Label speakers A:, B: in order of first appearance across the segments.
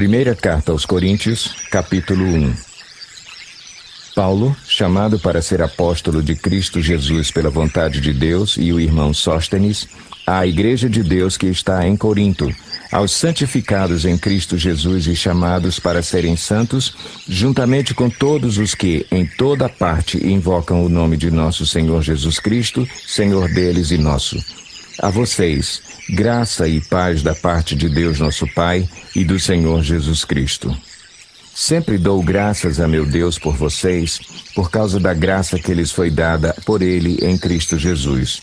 A: Primeira carta aos Coríntios, capítulo 1. Paulo, chamado para ser apóstolo de Cristo Jesus pela vontade de Deus, e o irmão Sóstenes, à igreja de Deus que está em Corinto, aos santificados em Cristo Jesus e chamados para serem santos, juntamente com todos os que, em toda parte, invocam o nome de nosso Senhor Jesus Cristo, Senhor deles e nosso. A vocês, graça e paz da parte de Deus nosso Pai e do Senhor Jesus Cristo. Sempre dou graças a meu Deus por vocês, por causa da graça que lhes foi dada por Ele em Cristo Jesus.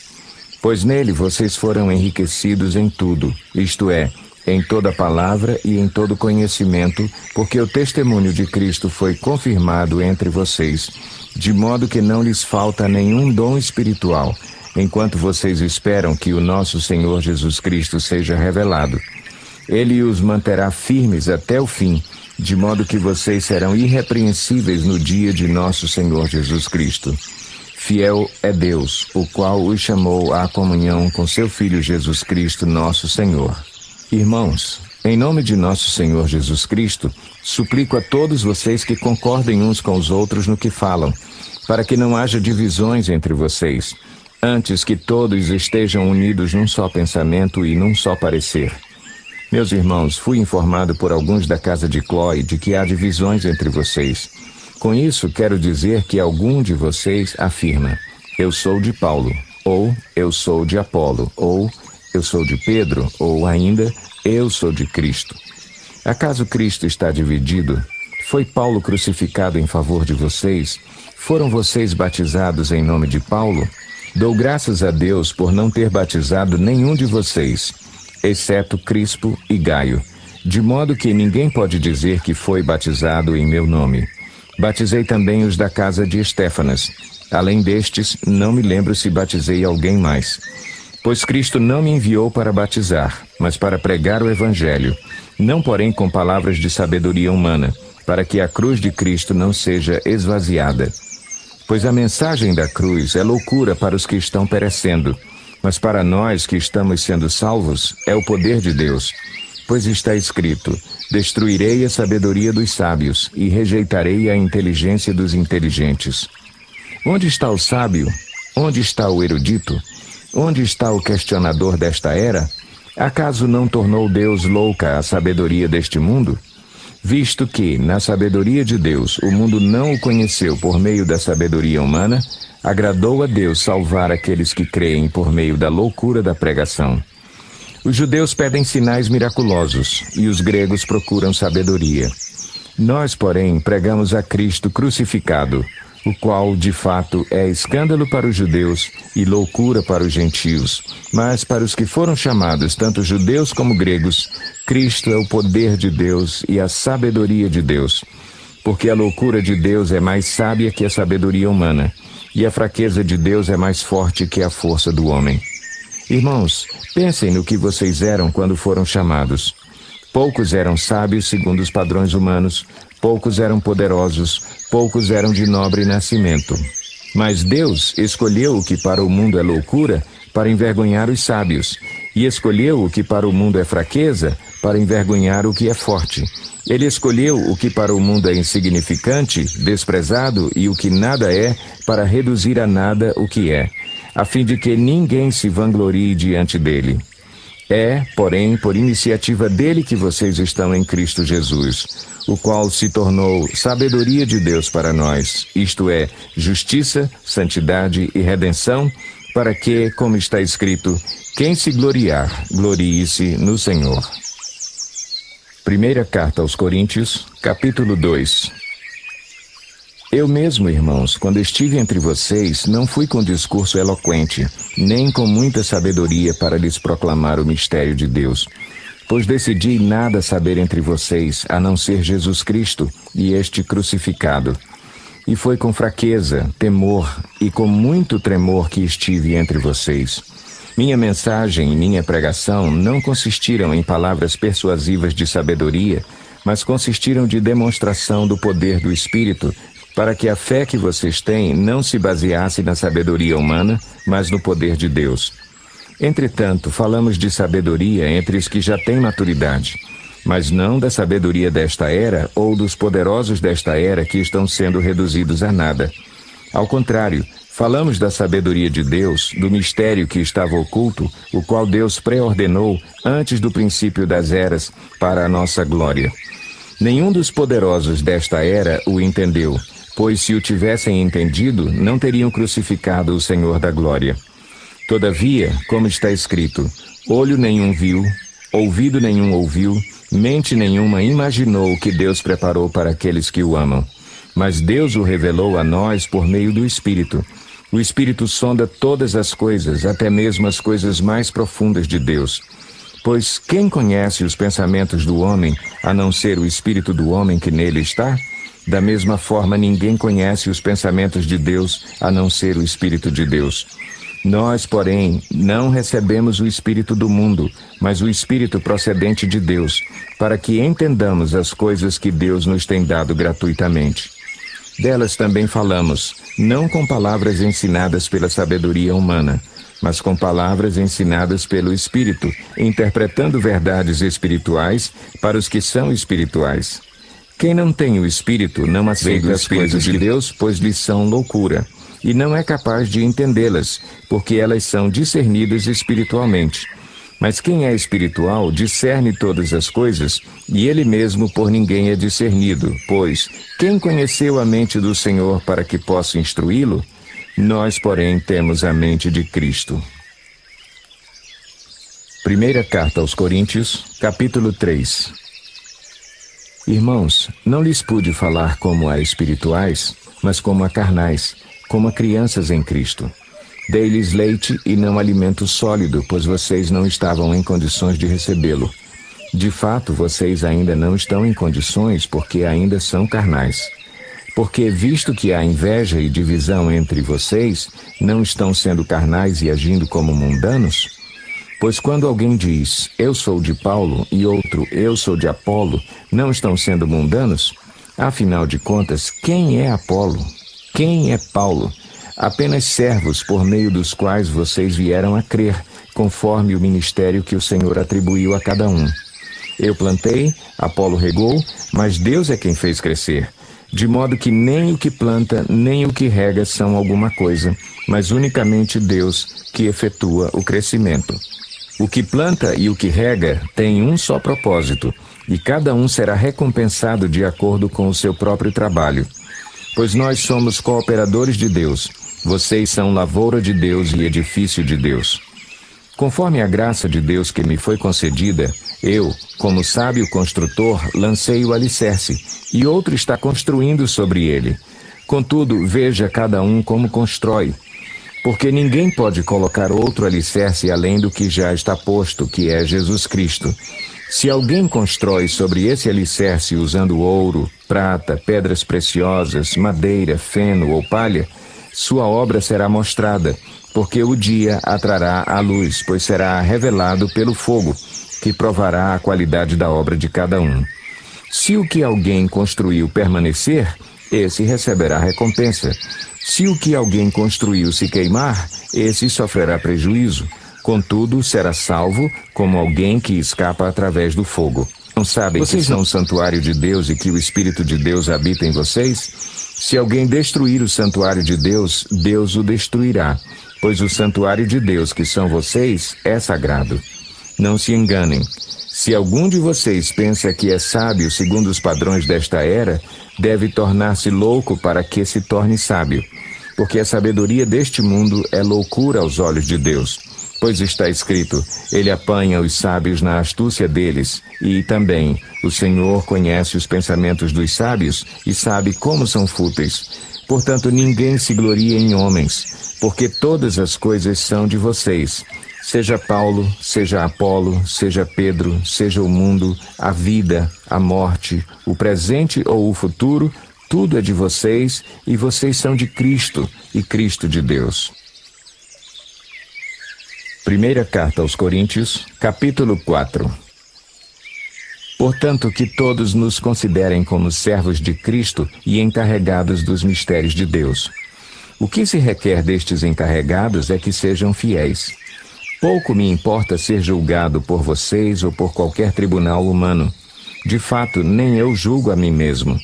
A: Pois nele vocês foram enriquecidos em tudo, isto é, em toda palavra e em todo conhecimento, porque o testemunho de Cristo foi confirmado entre vocês, de modo que não lhes falta nenhum dom espiritual, enquanto vocês esperam que o nosso Senhor Jesus Cristo seja revelado. Ele os manterá firmes até o fim, de modo que vocês serão irrepreensíveis no dia de nosso Senhor Jesus Cristo. Fiel é Deus, o qual os chamou à comunhão com seu Filho Jesus Cristo, nosso Senhor. Irmãos, em nome de nosso Senhor Jesus Cristo, suplico a todos vocês que concordem uns com os outros no que falam, para que não haja divisões entre vocês, antes que todos estejam unidos num só pensamento e num só parecer. Meus irmãos, fui informado por alguns da casa de Cloé de que há divisões entre vocês. Com isso, quero dizer que algum de vocês afirma: eu sou de Paulo, ou eu sou de Apolo, ou eu sou de Pedro, ou ainda, eu sou de Cristo. Acaso Cristo está dividido? Foi Paulo crucificado em favor de vocês? Foram vocês batizados em nome de Paulo? Dou graças a Deus por não ter batizado nenhum de vocês, exceto Crispo e Gaio, de modo que ninguém pode dizer que foi batizado em meu nome. Batizei também os da casa de Estéfanas. Além destes, não me lembro se batizei alguém mais. Pois Cristo não me enviou para batizar, mas para pregar o Evangelho, não porém com palavras de sabedoria humana, para que a cruz de Cristo não seja esvaziada. Pois a mensagem da cruz é loucura para os que estão perecendo, mas para nós que estamos sendo salvos, é o poder de Deus. Pois está escrito: destruirei a sabedoria dos sábios e rejeitarei a inteligência dos inteligentes. Onde está o sábio? Onde está o erudito? Onde está o questionador desta era? Acaso não tornou Deus louca a sabedoria deste mundo? Visto que, na sabedoria de Deus, o mundo não o conheceu por meio da sabedoria humana, agradou a Deus salvar aqueles que creem por meio da loucura da pregação. Os judeus pedem sinais miraculosos, e os gregos procuram sabedoria. Nós, porém, pregamos a Cristo crucificado, o qual, de fato, é escândalo para os judeus e loucura para os gentios. Mas para os que foram chamados, tanto judeus como gregos, Cristo é o poder de Deus e a sabedoria de Deus. Porque a loucura de Deus é mais sábia que a sabedoria humana, e a fraqueza de Deus é mais forte que a força do homem. Irmãos, pensem no que vocês eram quando foram chamados. Poucos eram sábios segundo os padrões humanos, poucos eram poderosos, poucos eram de nobre nascimento. Mas Deus escolheu o que para o mundo é loucura para envergonhar os sábios, e escolheu o que para o mundo é fraqueza para envergonhar o que é forte. Ele escolheu o que para o mundo é insignificante, desprezado e o que nada é, para reduzir a nada o que é, a fim de que ninguém se vanglorie diante dele. É, porém, por iniciativa dele que vocês estão em Cristo Jesus, o qual se tornou sabedoria de Deus para nós, isto é, justiça, santidade e redenção, para que, como está escrito, quem se gloriar, glorie-se no Senhor. Primeira carta aos Coríntios, capítulo 2. Eu mesmo, irmãos, quando estive entre vocês, não fui com discurso eloquente, nem com muita sabedoria para lhes proclamar o mistério de Deus, pois decidi nada saber entre vocês, a não ser Jesus Cristo e este crucificado. E foi com fraqueza, temor e com muito tremor que estive entre vocês. Minha mensagem e minha pregação não consistiram em palavras persuasivas de sabedoria, mas consistiram de demonstração do poder do Espírito, para que a fé que vocês têm não se baseasse na sabedoria humana, mas no poder de Deus. Entretanto, falamos de sabedoria entre os que já têm maturidade, mas não da sabedoria desta era ou dos poderosos desta era que estão sendo reduzidos a nada. Ao contrário, falamos da sabedoria de Deus, do mistério que estava oculto, o qual Deus pré-ordenou antes do princípio das eras para a nossa glória. Nenhum dos poderosos desta era o entendeu, pois se o tivessem entendido, não teriam crucificado o Senhor da glória. Todavia, como está escrito, olho nenhum viu, ouvido nenhum ouviu, mente nenhuma imaginou o que Deus preparou para aqueles que o amam. Mas Deus o revelou a nós por meio do Espírito. O Espírito sonda todas as coisas, até mesmo as coisas mais profundas de Deus. Pois quem conhece os pensamentos do homem, a não ser o Espírito do homem que nele está? Da mesma forma, ninguém conhece os pensamentos de Deus, a não ser o Espírito de Deus. Nós, porém, não recebemos o Espírito do mundo, mas o Espírito procedente de Deus, para que entendamos as coisas que Deus nos tem dado gratuitamente. Delas também falamos, não com palavras ensinadas pela sabedoria humana, mas com palavras ensinadas pelo Espírito, interpretando verdades espirituais para os que são espirituais. Quem não tem o Espírito não aceita as coisas de Deus, pois lhes são loucura, e não é capaz de entendê-las, porque elas são discernidas espiritualmente. Mas quem é espiritual discerne todas as coisas, e ele mesmo por ninguém é discernido, pois quem conheceu a mente do Senhor para que possa instruí-lo? Nós, porém, temos a mente de Cristo. Primeira carta aos Coríntios, capítulo 3. Irmãos, não lhes pude falar como a espirituais, mas como a carnais, como a crianças em Cristo. Dei-lhes leite e não alimento sólido, pois vocês não estavam em condições de recebê-lo. De fato, vocês ainda não estão em condições, porque ainda são carnais. Porque, visto que há inveja e divisão entre vocês, não estão sendo carnais e agindo como mundanos? Pois quando alguém diz, eu sou de Paulo, e outro, eu sou de Apolo, não estão sendo mundanos? Afinal de contas, quem é Apolo? Quem é Paulo? Apenas servos por meio dos quais vocês vieram a crer, conforme o ministério que o Senhor atribuiu a cada um. Eu plantei, Apolo regou, mas Deus é quem fez crescer. De modo que nem o que planta, nem o que rega são alguma coisa, mas unicamente Deus que efetua o crescimento. O que planta e o que rega têm um só propósito, e cada um será recompensado de acordo com o seu próprio trabalho. Pois nós somos cooperadores de Deus, vocês são lavoura de Deus e edifício de Deus. Conforme a graça de Deus que me foi concedida, eu, como sábio construtor, lancei o alicerce, e outro está construindo sobre ele. Contudo, veja cada um como constrói. Porque ninguém pode colocar outro alicerce além do que já está posto, que é Jesus Cristo. Se alguém constrói sobre esse alicerce usando ouro, prata, pedras preciosas, madeira, feno ou palha, sua obra será mostrada, porque o dia a trará à luz, pois será revelado pelo fogo, que provará a qualidade da obra de cada um. Se o que alguém construiu permanecer, esse receberá recompensa. Se o que alguém construiu se queimar, esse sofrerá prejuízo. Contudo, será salvo como alguém que escapa através do fogo. Não sabem que são o santuário de Deus e que o Espírito de Deus habita em vocês? Se alguém destruir o santuário de Deus, Deus o destruirá, pois o santuário de Deus, que são vocês, é sagrado. Não se enganem. Se algum de vocês pensa que é sábio segundo os padrões desta era, deve tornar-se louco para que se torne sábio. Porque a sabedoria deste mundo é loucura aos olhos de Deus. Pois está escrito, ele apanha os sábios na astúcia deles, e também, o Senhor conhece os pensamentos dos sábios e sabe como são fúteis. Portanto, ninguém se gloria em homens, porque todas as coisas são de vocês. Seja Paulo, seja Apolo, seja Pedro, seja o mundo, a vida, a morte, o presente ou o futuro, tudo é de vocês, e vocês são de Cristo, e Cristo de Deus. Primeira carta aos Coríntios, capítulo 4. Portanto, que todos nos considerem como servos de Cristo e encarregados dos mistérios de Deus. O que se requer destes encarregados é que sejam fiéis. Pouco me importa ser julgado por vocês ou por qualquer tribunal humano. De fato, nem eu julgo a mim mesmo.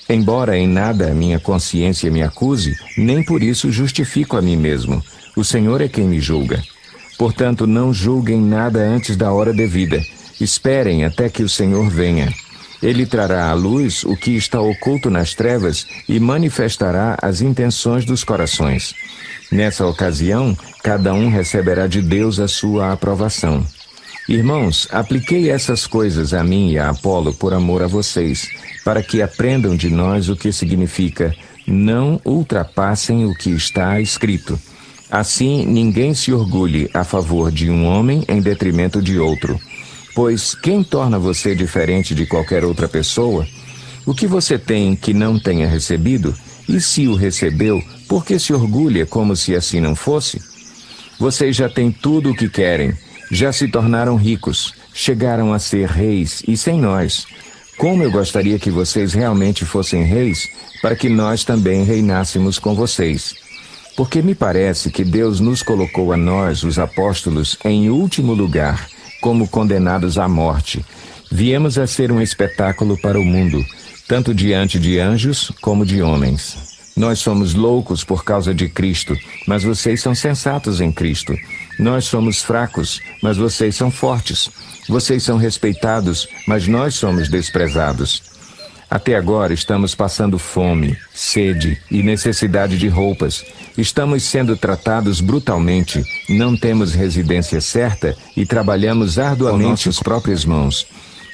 A: Embora em nada a minha consciência me acuse, nem por isso justifico a mim mesmo. O Senhor é quem me julga. Portanto, não julguem nada antes da hora devida. Esperem até que o Senhor venha. Ele trará à luz o que está oculto nas trevas e manifestará as intenções dos corações. Nessa ocasião, cada um receberá de Deus a sua aprovação. Irmãos, apliquei essas coisas a mim e a Apolo por amor a vocês, para que aprendam de nós o que significa não ultrapassem o que está escrito. Assim, ninguém se orgulhe a favor de um homem em detrimento de outro. Pois quem torna você diferente de qualquer outra pessoa? O que você tem que não tenha recebido? E se o recebeu, por que se orgulha como se assim não fosse? Vocês já têm tudo o que querem, já se tornaram ricos, chegaram a ser reis e sem nós. Como eu gostaria que vocês realmente fossem reis, para que nós também reinássemos com vocês. Porque me parece que Deus nos colocou a nós, os apóstolos, em último lugar, como condenados à morte. Viemos a ser um espetáculo para o mundo, tanto diante de anjos como de homens. Nós somos loucos por causa de Cristo, mas vocês são sensatos em Cristo. Nós somos fracos, mas vocês são fortes. Vocês são respeitados, mas nós somos desprezados. Até agora estamos passando fome, sede e necessidade de roupas. Estamos sendo tratados brutalmente, não temos residência certa e trabalhamos arduamente as próprias mãos.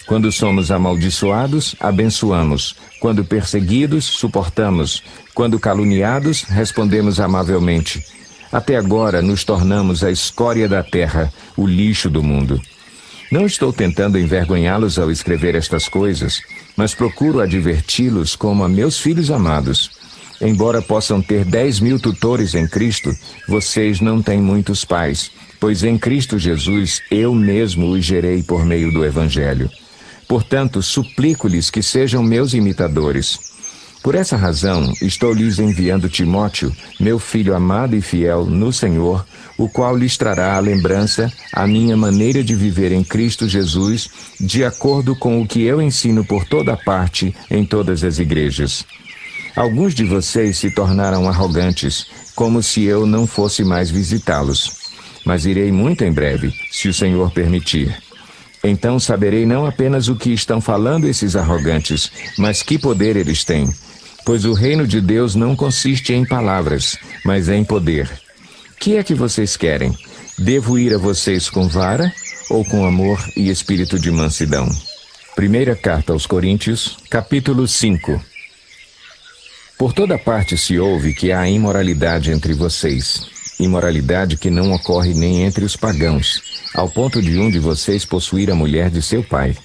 A: Quando somos amaldiçoados, abençoamos. Quando perseguidos, suportamos. Quando caluniados, respondemos amavelmente. Até agora nos tornamos a escória da terra, o lixo do mundo. Não estou tentando envergonhá-los ao escrever estas coisas, mas procuro adverti-los como a meus filhos amados. Embora possam ter 10.000 tutores em Cristo, vocês não têm muitos pais, pois em Cristo Jesus eu mesmo os gerei por meio do Evangelho. Portanto, suplico-lhes que sejam meus imitadores. Por essa razão, estou lhes enviando Timóteo, meu filho amado e fiel no Senhor, o qual lhes trará à lembrança a minha maneira de viver em Cristo Jesus, de acordo com o que eu ensino por toda parte em todas as igrejas. Alguns de vocês se tornaram arrogantes, como se eu não fosse mais visitá-los. Mas irei muito em breve, se o Senhor permitir. Então saberei não apenas o que estão falando esses arrogantes, mas que poder eles têm. Pois o reino de Deus não consiste em palavras, mas em poder. Que é que vocês querem? Devo ir a vocês com vara ou com amor e espírito de mansidão? Primeira carta aos Coríntios, capítulo 5. Por toda parte se ouve que há imoralidade entre vocês, imoralidade que não ocorre nem entre os pagãos, ao ponto de um de vocês possuir a mulher de seu pai.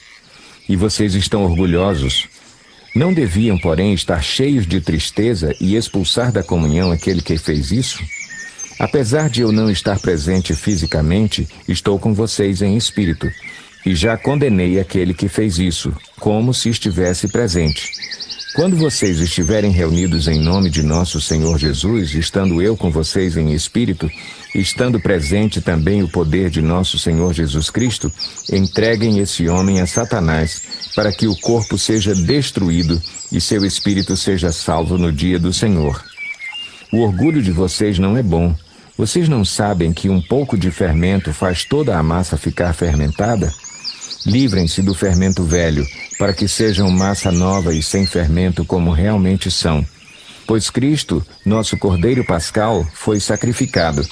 A: E vocês estão orgulhosos. Não deviam, porém, estar cheios de tristeza e expulsar da comunhão aquele que fez isso? Apesar de eu não estar presente fisicamente, estou com vocês em espírito, e já condenei aquele que fez isso, como se estivesse presente. Quando vocês estiverem reunidos em nome de nosso Senhor Jesus, estando eu com vocês em espírito, estando presente também o poder de nosso Senhor Jesus Cristo, entreguem esse homem a Satanás, para que o corpo seja destruído e seu espírito seja salvo no dia do Senhor. O orgulho de vocês não é bom. Vocês não sabem que um pouco de fermento faz toda a massa ficar fermentada? Livrem-se do fermento velho, para que sejam massa nova e sem fermento como realmente são. Pois Cristo, nosso Cordeiro Pascal, foi sacrificado.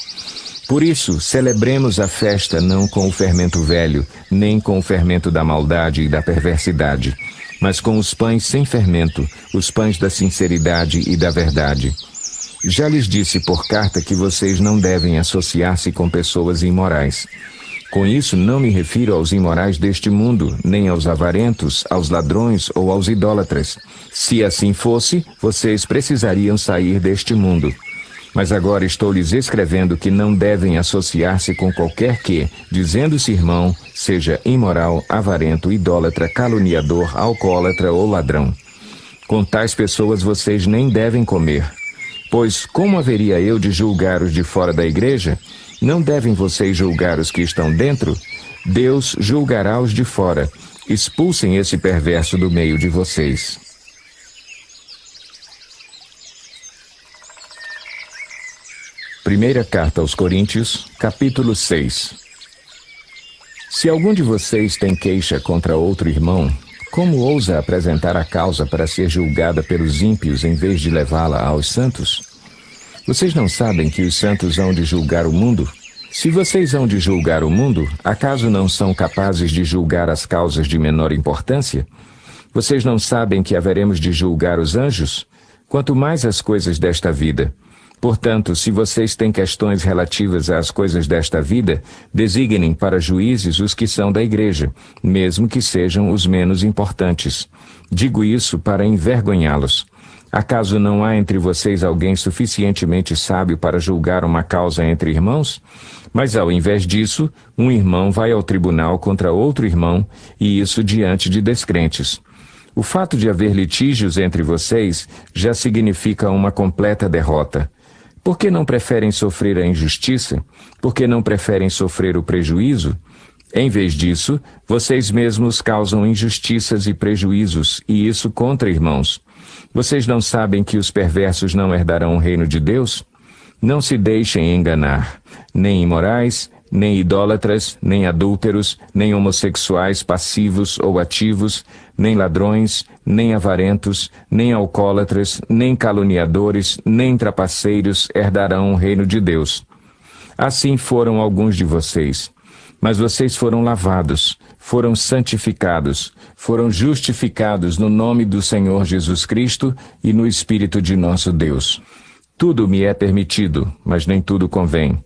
A: Por isso, celebremos a festa não com o fermento velho, nem com o fermento da maldade e da perversidade, mas com os pães sem fermento, os pães da sinceridade e da verdade. Já lhes disse por carta que vocês não devem associar-se com pessoas imorais. Com isso, não me refiro aos imorais deste mundo, nem aos avarentos, aos ladrões ou aos idólatras. Se assim fosse, vocês precisariam sair deste mundo. Mas agora estou lhes escrevendo que não devem associar-se com qualquer que, dizendo-se irmão, seja imoral, avarento, idólatra, caluniador, alcoólatra ou ladrão. Com tais pessoas vocês nem devem comer. Pois como haveria eu de julgar os de fora da igreja? Não devem vocês julgar os que estão dentro? Deus julgará os de fora. Expulsem esse perverso do meio de vocês. Primeira Carta aos Coríntios, capítulo 6. Se algum de vocês tem queixa contra outro irmão, como ousa apresentar a causa para ser julgada pelos ímpios em vez de levá-la aos santos? Vocês não sabem que os santos hão de julgar o mundo? Se vocês hão de julgar o mundo, acaso não são capazes de julgar as causas de menor importância? Vocês não sabem que haveremos de julgar os anjos? Quanto mais as coisas desta vida. Portanto, se vocês têm questões relativas às coisas desta vida, designem para juízes os que são da igreja, mesmo que sejam os menos importantes. Digo isso para envergonhá-los. Acaso não há entre vocês alguém suficientemente sábio para julgar uma causa entre irmãos? Mas ao invés disso, um irmão vai ao tribunal contra outro irmão, e isso diante de descrentes. O fato de haver litígios entre vocês já significa uma completa derrota. Por que não preferem sofrer a injustiça? Por que não preferem sofrer o prejuízo? Em vez disso, vocês mesmos causam injustiças e prejuízos, e isso contra irmãos. Vocês não sabem que os perversos não herdarão o reino de Deus? Não se deixem enganar, nem imorais, nem idólatras, nem adúlteros, nem homossexuais passivos ou ativos, nem ladrões, nem avarentos, nem alcoólatras, nem caluniadores, nem trapaceiros herdarão o reino de Deus. Assim foram alguns de vocês. Mas vocês foram lavados, foram santificados, foram justificados no nome do Senhor Jesus Cristo e no Espírito de nosso Deus. Tudo me é permitido, mas nem tudo convém.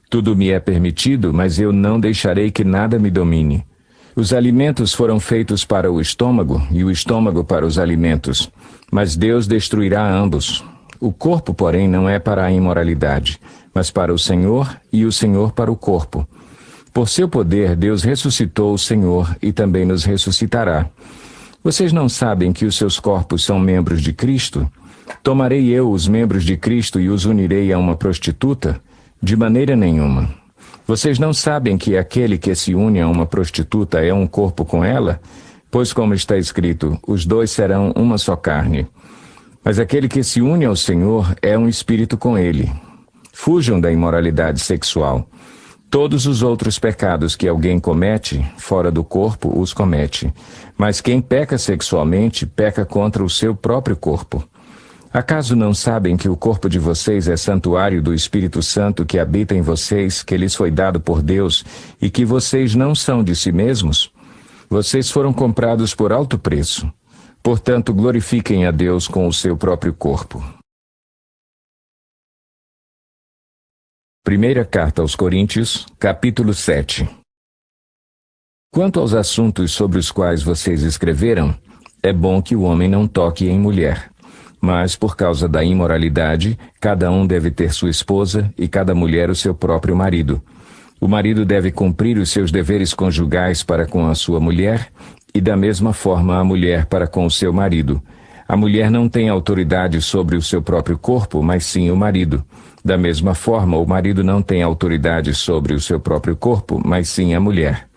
A: Tudo me é permitido, mas eu não deixarei que nada me domine. Os alimentos foram feitos para o estômago e o estômago para os alimentos, mas Deus destruirá ambos. O corpo, porém, não é para a imoralidade, mas para o Senhor e o Senhor para o corpo. Por seu poder, Deus ressuscitou o Senhor e também nos ressuscitará. Vocês não sabem que os seus corpos são membros de Cristo? Tomarei eu os membros de Cristo e os unirei a uma prostituta? De maneira nenhuma. Vocês não sabem que aquele que se une a uma prostituta é um corpo com ela? Pois, como está escrito, os dois serão uma só carne. Mas aquele que se une ao Senhor é um espírito com ele. Fujam da imoralidade sexual. Todos os outros pecados que alguém comete, fora do corpo, os comete. Mas quem peca sexualmente, peca contra o seu próprio corpo. Acaso não sabem que o corpo de vocês é santuário do Espírito Santo que habita em vocês, que lhes foi dado por Deus, e que vocês não são de si mesmos? Vocês foram comprados por alto preço. Portanto, glorifiquem a Deus com o seu próprio corpo. Primeira Carta aos Coríntios, capítulo 7. Quanto aos assuntos sobre os quais vocês escreveram, é bom que o homem não toque em mulher. Mas, por causa da imoralidade, cada um deve ter sua esposa e cada mulher o seu próprio marido. O marido deve cumprir os seus deveres conjugais para com a sua mulher e, da mesma forma, a mulher para com o seu marido. A mulher não tem autoridade sobre o seu próprio corpo, mas sim o marido. Da mesma forma, o marido não tem autoridade sobre o seu próprio corpo, mas sim a mulher.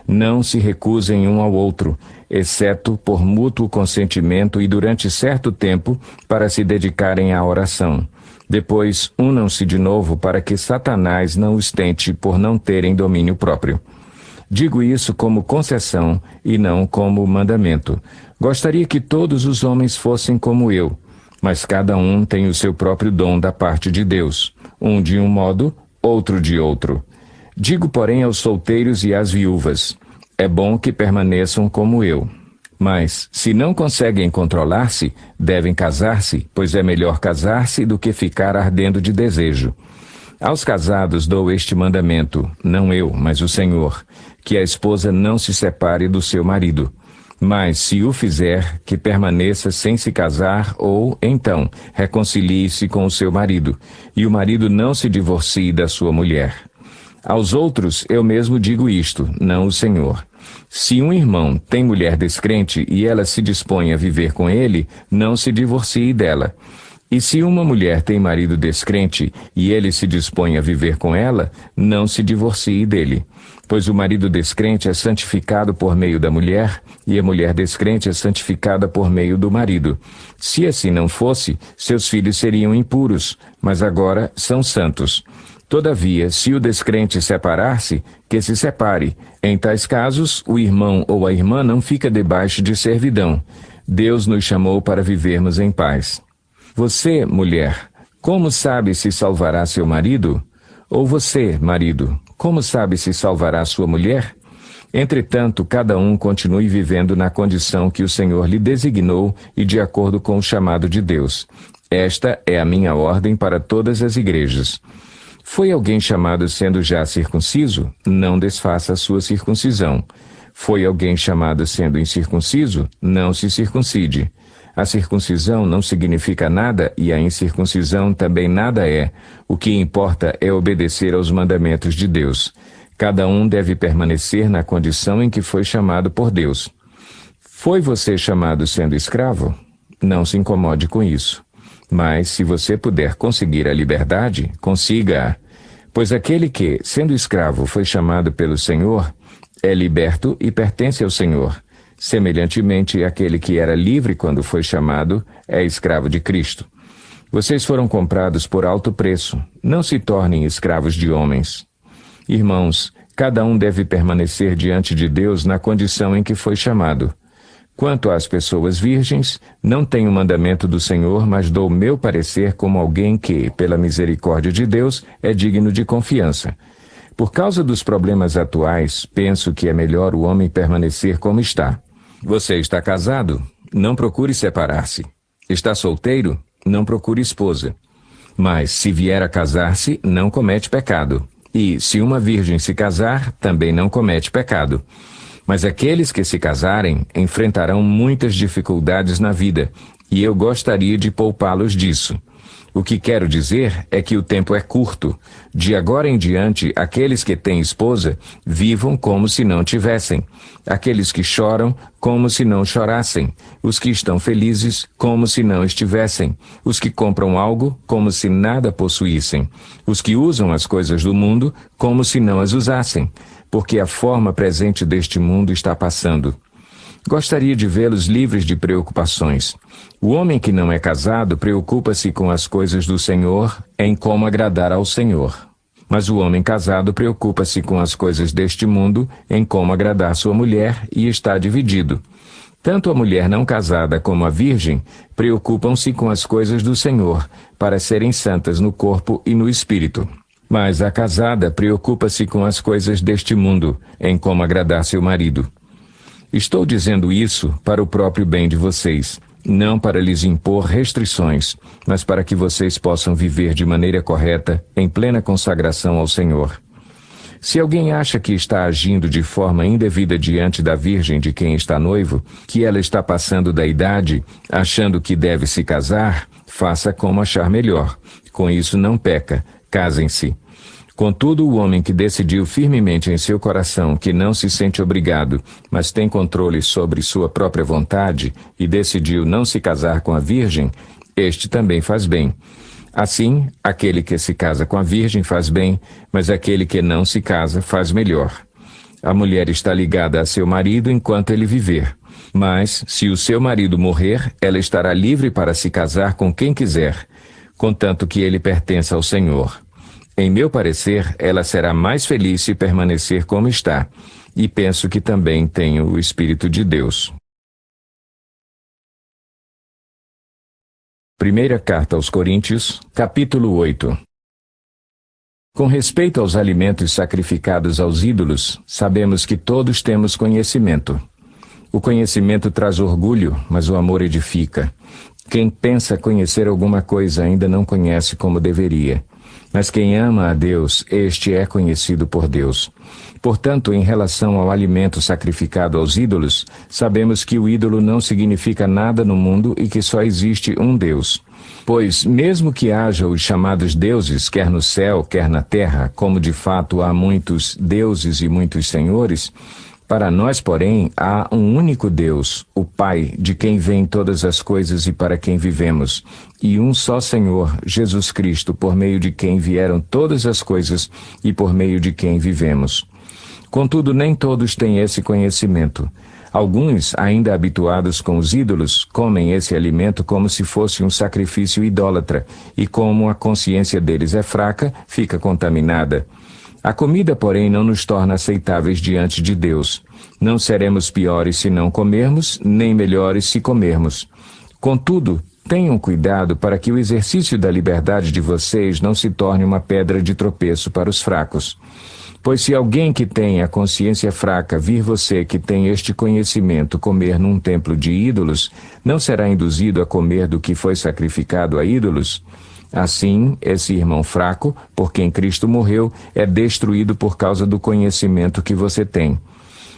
A: Não se recusem um ao outro, exceto por mútuo consentimento e durante certo tempo para se dedicarem à oração. Depois, unam-se de novo para que Satanás não os tente por não terem domínio próprio. Digo isso como concessão e não como mandamento. Gostaria que todos os homens fossem como eu, mas cada um tem o seu próprio dom da parte de Deus, um de um modo, outro de outro. Digo, porém, aos solteiros e às viúvas, é bom que permaneçam como eu. Mas, se não conseguem controlar-se, devem casar-se, pois é melhor casar-se do que ficar ardendo de desejo. Aos casados dou este mandamento, não eu, mas o Senhor, que a esposa não se separe do seu marido. Mas, se o fizer, que permaneça sem se casar ou, então, reconcilie-se com o seu marido, e o marido não se divorcie da sua mulher. Aos outros eu mesmo digo isto, não o Senhor. Se um irmão tem mulher descrente e ela se dispõe a viver com ele, não se divorcie dela. E se uma mulher tem marido descrente e ele se dispõe a viver com ela, não se divorcie dele. Pois o marido descrente é santificado por meio da mulher, e a mulher descrente é santificada por meio do marido. Se assim não fosse, seus filhos seriam impuros, mas agora são santos. Todavia, se o descrente separar-se, que se separe. Em tais casos, o irmão ou a irmã não fica debaixo de servidão. Deus nos chamou para vivermos em paz. Você, mulher, como sabe se salvará seu marido? Ou você, marido, como sabe se salvará sua mulher? Entretanto, cada um continue vivendo na condição que o Senhor lhe designou e de acordo com o chamado de Deus. Esta é a minha ordem para todas as igrejas. Foi alguém chamado sendo já circunciso? Não desfaça a sua circuncisão. Foi alguém chamado sendo incircunciso? Não se circuncide. A circuncisão não significa nada e a incircuncisão também nada é. O que importa é obedecer aos mandamentos de Deus. Cada um deve permanecer na condição em que foi chamado por Deus. Foi você chamado sendo escravo? Não se incomode com isso. Mas, se você puder conseguir a liberdade, consiga-a. Pois aquele que, sendo escravo, foi chamado pelo Senhor, é liberto e pertence ao Senhor. Semelhantemente, aquele que era livre quando foi chamado é escravo de Cristo. Vocês foram comprados por alto preço. Não se tornem escravos de homens. Irmãos, cada um deve permanecer diante de Deus na condição em que foi chamado. Quanto às pessoas virgens, não tenho mandamento do Senhor, mas dou meu parecer como alguém que, pela misericórdia de Deus, é digno de confiança. Por causa dos problemas atuais, penso que é melhor o homem permanecer como está. Você está casado? Não procure separar-se. Está solteiro? Não procure esposa. Mas, se vier a casar-se, não comete pecado. E, se uma virgem se casar, também não comete pecado. Mas aqueles que se casarem enfrentarão muitas dificuldades na vida, e eu gostaria de poupá-los disso. O que quero dizer é que o tempo é curto. De agora em diante, aqueles que têm esposa, vivam como se não tivessem. Aqueles que choram, como se não chorassem. Os que estão felizes, como se não estivessem. Os que compram algo, como se nada possuíssem. Os que usam as coisas do mundo, como se não as usassem. Porque a forma presente deste mundo está passando. Gostaria de vê-los livres de preocupações. O homem que não é casado preocupa-se com as coisas do Senhor, em como agradar ao Senhor. Mas o homem casado preocupa-se com as coisas deste mundo, em como agradar sua mulher, e está dividido. Tanto a mulher não casada como a virgem preocupam-se com as coisas do Senhor, para serem santas no corpo e no espírito. Mas a casada preocupa-se com as coisas deste mundo, em como agradar seu marido. Estou dizendo isso para o próprio bem de vocês, não para lhes impor restrições, mas para que vocês possam viver de maneira correta, em plena consagração ao Senhor. Se alguém acha que está agindo de forma indevida diante da virgem de quem está noivo, que ela está passando da idade, achando que deve se casar, faça como achar melhor. Com isso não peca, casem-se. Contudo, o homem que decidiu firmemente em seu coração que não se sente obrigado, mas tem controle sobre sua própria vontade e decidiu não se casar com a virgem, este também faz bem. Assim, aquele que se casa com a virgem faz bem, mas aquele que não se casa faz melhor. A mulher está ligada a seu marido enquanto ele viver. Mas, se o seu marido morrer, ela estará livre para se casar com quem quiser, contanto que ele pertença ao Senhor. Em meu parecer, ela será mais feliz se permanecer como está, e penso que também tenho o Espírito de Deus. Primeira Carta aos Coríntios, capítulo 8. Com respeito aos alimentos sacrificados aos ídolos, sabemos que todos temos conhecimento. O conhecimento traz orgulho, mas o amor edifica. Quem pensa conhecer alguma coisa ainda não conhece como deveria. Mas quem ama a Deus, este é conhecido por Deus. Portanto, em relação ao alimento sacrificado aos ídolos, sabemos que o ídolo não significa nada no mundo e que só existe um Deus. Pois, mesmo que haja os chamados deuses, quer no céu, quer na terra, como de fato há muitos deuses e muitos senhores, Para nós, porém, há um único Deus, o Pai, de quem vêm todas as coisas e para quem vivemos, e um só Senhor, Jesus Cristo, por meio de quem vieram todas as coisas e por meio de quem vivemos. Contudo, nem todos têm esse conhecimento. Alguns, ainda habituados com os ídolos, comem esse alimento como se fosse um sacrifício idólatra, e como a consciência deles é fraca, fica contaminada. A comida, porém, não nos torna aceitáveis diante de Deus. Não seremos piores se não comermos, nem melhores se comermos. Contudo, tenham cuidado para que o exercício da liberdade de vocês não se torne uma pedra de tropeço para os fracos. Pois se alguém que tem a consciência fraca vir você que tem este conhecimento comer num templo de ídolos, não será induzido a comer do que foi sacrificado a ídolos? Assim, esse irmão fraco, por quem Cristo morreu, é destruído por causa do conhecimento que você tem.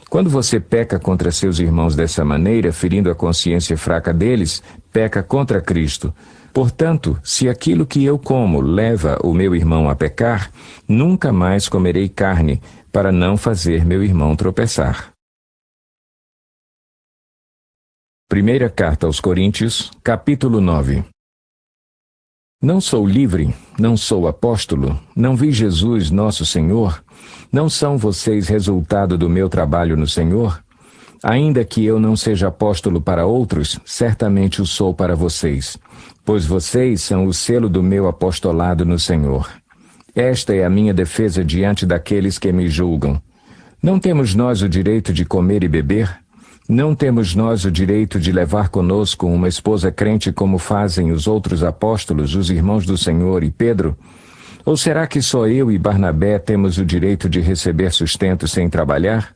A: Quando você peca contra seus irmãos dessa maneira, ferindo a consciência fraca deles, peca contra Cristo. Portanto, se aquilo que eu como leva o meu irmão a pecar, nunca mais comerei carne, para não fazer meu irmão tropeçar. Primeira Carta aos Coríntios, capítulo 9. Não sou livre, não sou apóstolo, não vi Jesus, nosso Senhor? Não são vocês resultado do meu trabalho no Senhor? Ainda que eu não seja apóstolo para outros, certamente o sou para vocês, pois vocês são o selo do meu apostolado no Senhor. Esta é a minha defesa diante daqueles que me julgam. Não temos nós o direito de comer e beber? Não temos nós o direito de levar conosco uma esposa crente como fazem os outros apóstolos, os irmãos do Senhor e Pedro? Ou será que só eu e Barnabé temos o direito de receber sustento sem trabalhar?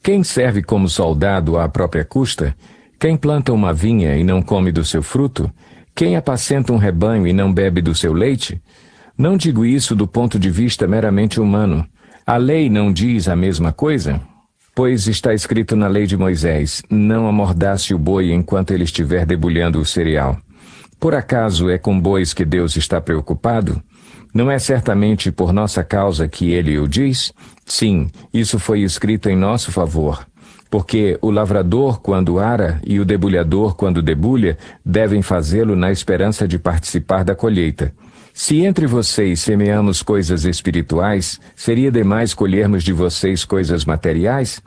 A: Quem serve como soldado à própria custa? Quem planta uma vinha e não come do seu fruto? Quem apacenta um rebanho e não bebe do seu leite? Não digo isso do ponto de vista meramente humano. A lei não diz a mesma coisa? Pois está escrito na lei de Moisés, não amordace o boi enquanto ele estiver debulhando o cereal. Por acaso é com bois que Deus está preocupado? Não é certamente por nossa causa que ele o diz? Sim, isso foi escrito em nosso favor. Porque o lavrador, quando ara, e o debulhador, quando debulha, devem fazê-lo na esperança de participar da colheita. Se entre vocês semeamos coisas espirituais, seria demais colhermos de vocês coisas materiais?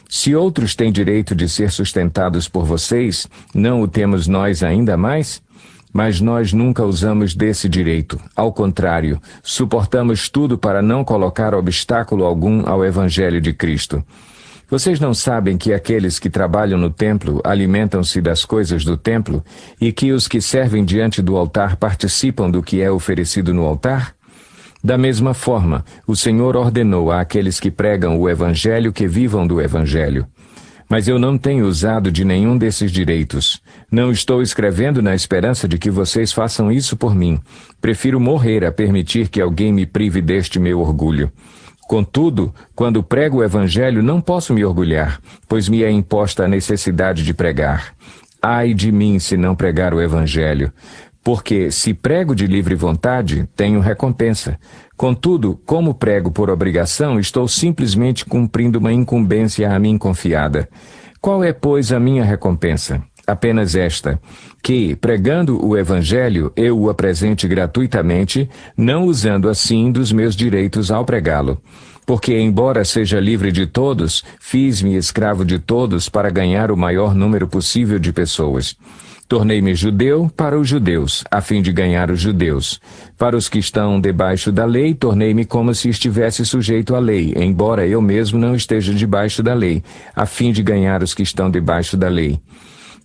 A: Se outros têm direito de ser sustentados por vocês, não o temos nós ainda mais? Mas nós nunca usamos desse direito. Ao contrário, suportamos tudo para não colocar obstáculo algum ao Evangelho de Cristo. Vocês não sabem que aqueles que trabalham no templo alimentam-se das coisas do templo e que os que servem diante do altar participam do que é oferecido no altar? Da mesma forma, o Senhor ordenou àqueles que pregam o Evangelho que vivam do Evangelho. Mas eu não tenho usado de nenhum desses direitos. Não estou escrevendo na esperança de que vocês façam isso por mim. Prefiro morrer a permitir que alguém me prive deste meu orgulho. Contudo, quando prego o Evangelho, não posso me orgulhar, pois me é imposta a necessidade de pregar. Ai de mim se não pregar o Evangelho, porque se prego de livre vontade, tenho recompensa. Contudo, como prego por obrigação, estou simplesmente cumprindo uma incumbência a mim confiada. Qual é, pois, a minha recompensa? Apenas esta, que, pregando o Evangelho, eu o apresente gratuitamente, não usando assim dos meus direitos ao pregá-lo. Porque, embora seja livre de todos, fiz-me escravo de todos para ganhar o maior número possível de pessoas. Tornei-me judeu para os judeus, a fim de ganhar os judeus. Para os que estão debaixo da lei, tornei-me como se estivesse sujeito à lei, embora eu mesmo não esteja debaixo da lei, a fim de ganhar os que estão debaixo da lei.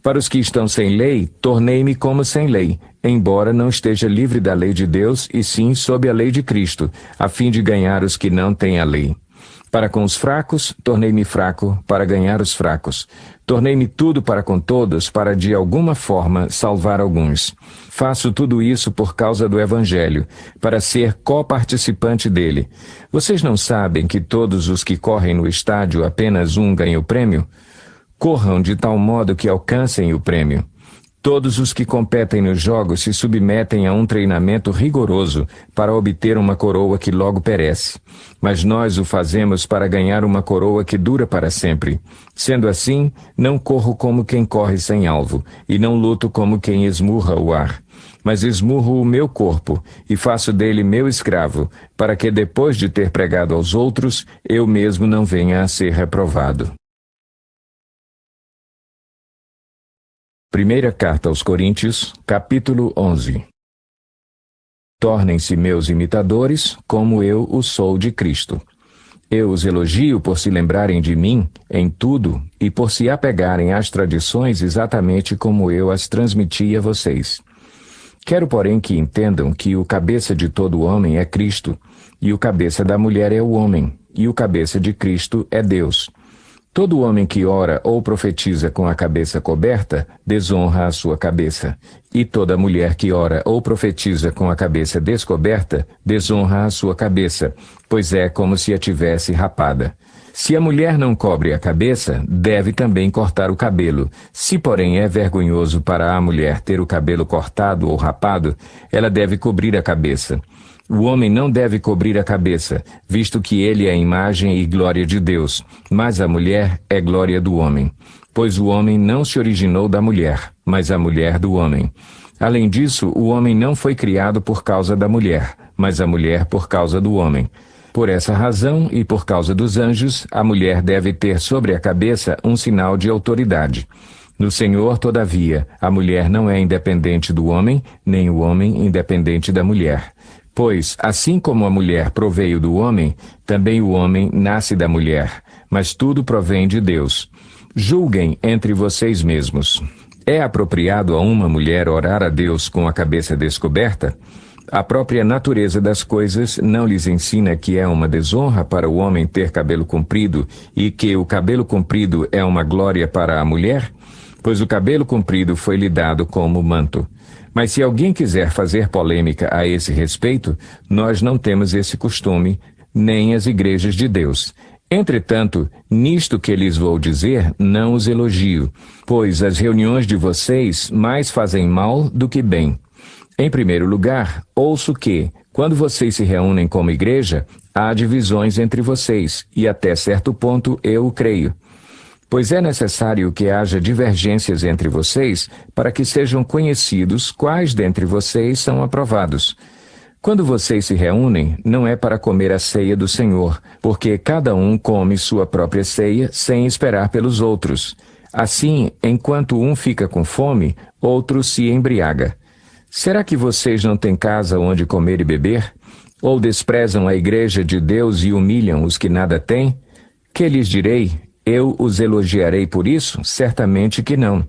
A: Para os que estão sem lei, tornei-me como sem lei, embora não esteja livre da lei de Deus, e sim sob a lei de Cristo, a fim de ganhar os que não têm a lei. Para com os fracos, tornei-me fraco, para ganhar os fracos. Tornei-me tudo para com todos, para de alguma forma salvar alguns. Faço tudo isso por causa do Evangelho, para ser coparticipante dele. Vocês não sabem que todos os que correm no estádio apenas um ganha o prêmio? Corram de tal modo que alcancem o prêmio. Todos os que competem nos jogos se submetem a um treinamento rigoroso para obter uma coroa que logo perece. Mas nós o fazemos para ganhar uma coroa que dura para sempre. Sendo assim, não corro como quem corre sem alvo, e não luto como quem esmurra o ar. Mas esmurro o meu corpo e faço dele meu escravo, para que depois de ter pregado aos outros, eu mesmo não venha a ser reprovado. Primeira Carta aos Coríntios, capítulo 11. Tornem-se meus imitadores, como eu o sou de Cristo. Eu os elogio por se lembrarem de mim em tudo e por se apegarem às tradições exatamente como eu as transmiti a vocês. Quero, porém, que entendam que o cabeça de todo homem é Cristo, e o cabeça da mulher é o homem, e o cabeça de Cristo é Deus. Todo homem que ora ou profetiza com a cabeça coberta, desonra a sua cabeça. E toda mulher que ora ou profetiza com a cabeça descoberta, desonra a sua cabeça, pois é como se a tivesse rapada. Se a mulher não cobre a cabeça, deve também cortar o cabelo. Se, porém, é vergonhoso para a mulher ter o cabelo cortado ou rapado, ela deve cobrir a cabeça. O homem não deve cobrir a cabeça, visto que ele é a imagem e glória de Deus, mas a mulher é glória do homem. Pois o homem não se originou da mulher, mas a mulher do homem. Além disso, o homem não foi criado por causa da mulher, mas a mulher por causa do homem. Por essa razão e por causa dos anjos, a mulher deve ter sobre a cabeça um sinal de autoridade. No Senhor, todavia, a mulher não é independente do homem, nem o homem independente da mulher. Pois, assim como a mulher proveio do homem, também o homem nasce da mulher, mas tudo provém de Deus. Julguem entre vocês mesmos. É apropriado a uma mulher orar a Deus com a cabeça descoberta? A própria natureza das coisas não lhes ensina que é uma desonra para o homem ter cabelo comprido e que o cabelo comprido é uma glória para a mulher? Pois o cabelo comprido foi lhe dado como manto. Mas se alguém quiser fazer polêmica a esse respeito, nós não temos esse costume, nem as igrejas de Deus. Entretanto, nisto que lhes vou dizer, não os elogio, pois as reuniões de vocês mais fazem mal do que bem. Em primeiro lugar, ouço que, quando vocês se reúnem como igreja, há divisões entre vocês, e até certo ponto eu o creio. Pois é necessário que haja divergências entre vocês, para que sejam conhecidos quais dentre vocês são aprovados. Quando vocês se reúnem, não é para comer a ceia do Senhor, porque cada um come sua própria ceia sem esperar pelos outros. Assim, enquanto um fica com fome, outro se embriaga. Será que vocês não têm casa onde comer e beber? Ou desprezam a igreja de Deus e humilham os que nada têm? Que lhes direi? Eu os elogiarei por isso? Certamente que não.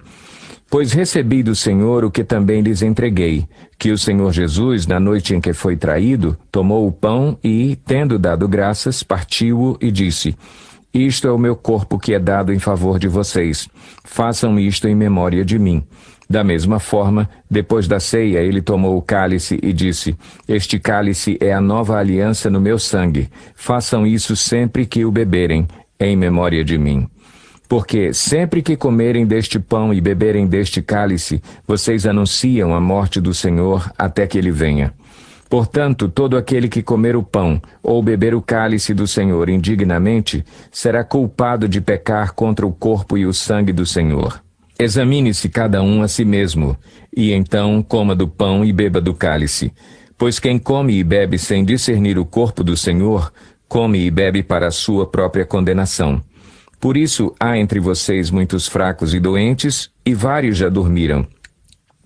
A: Pois recebi do Senhor o que também lhes entreguei, que o Senhor Jesus, na noite em que foi traído, tomou o pão e, tendo dado graças, partiu-o e disse: Isto é o meu corpo que é dado em favor de vocês. Façam isto em memória de mim. Da mesma forma, depois da ceia, ele tomou o cálice e disse: Este cálice é a nova aliança no meu sangue. Façam isso sempre que o beberem, em memória de mim. Porque sempre que comerem deste pão e beberem deste cálice, vocês anunciam a morte do Senhor até que ele venha. Portanto, todo aquele que comer o pão ou beber o cálice do Senhor indignamente, será culpado de pecar contra o corpo e o sangue do Senhor. Examine-se cada um a si mesmo, e então coma do pão e beba do cálice. Pois quem come e bebe sem discernir o corpo do Senhor, come e bebe para a sua própria condenação. Por isso há entre vocês muitos fracos e doentes, e vários já dormiram.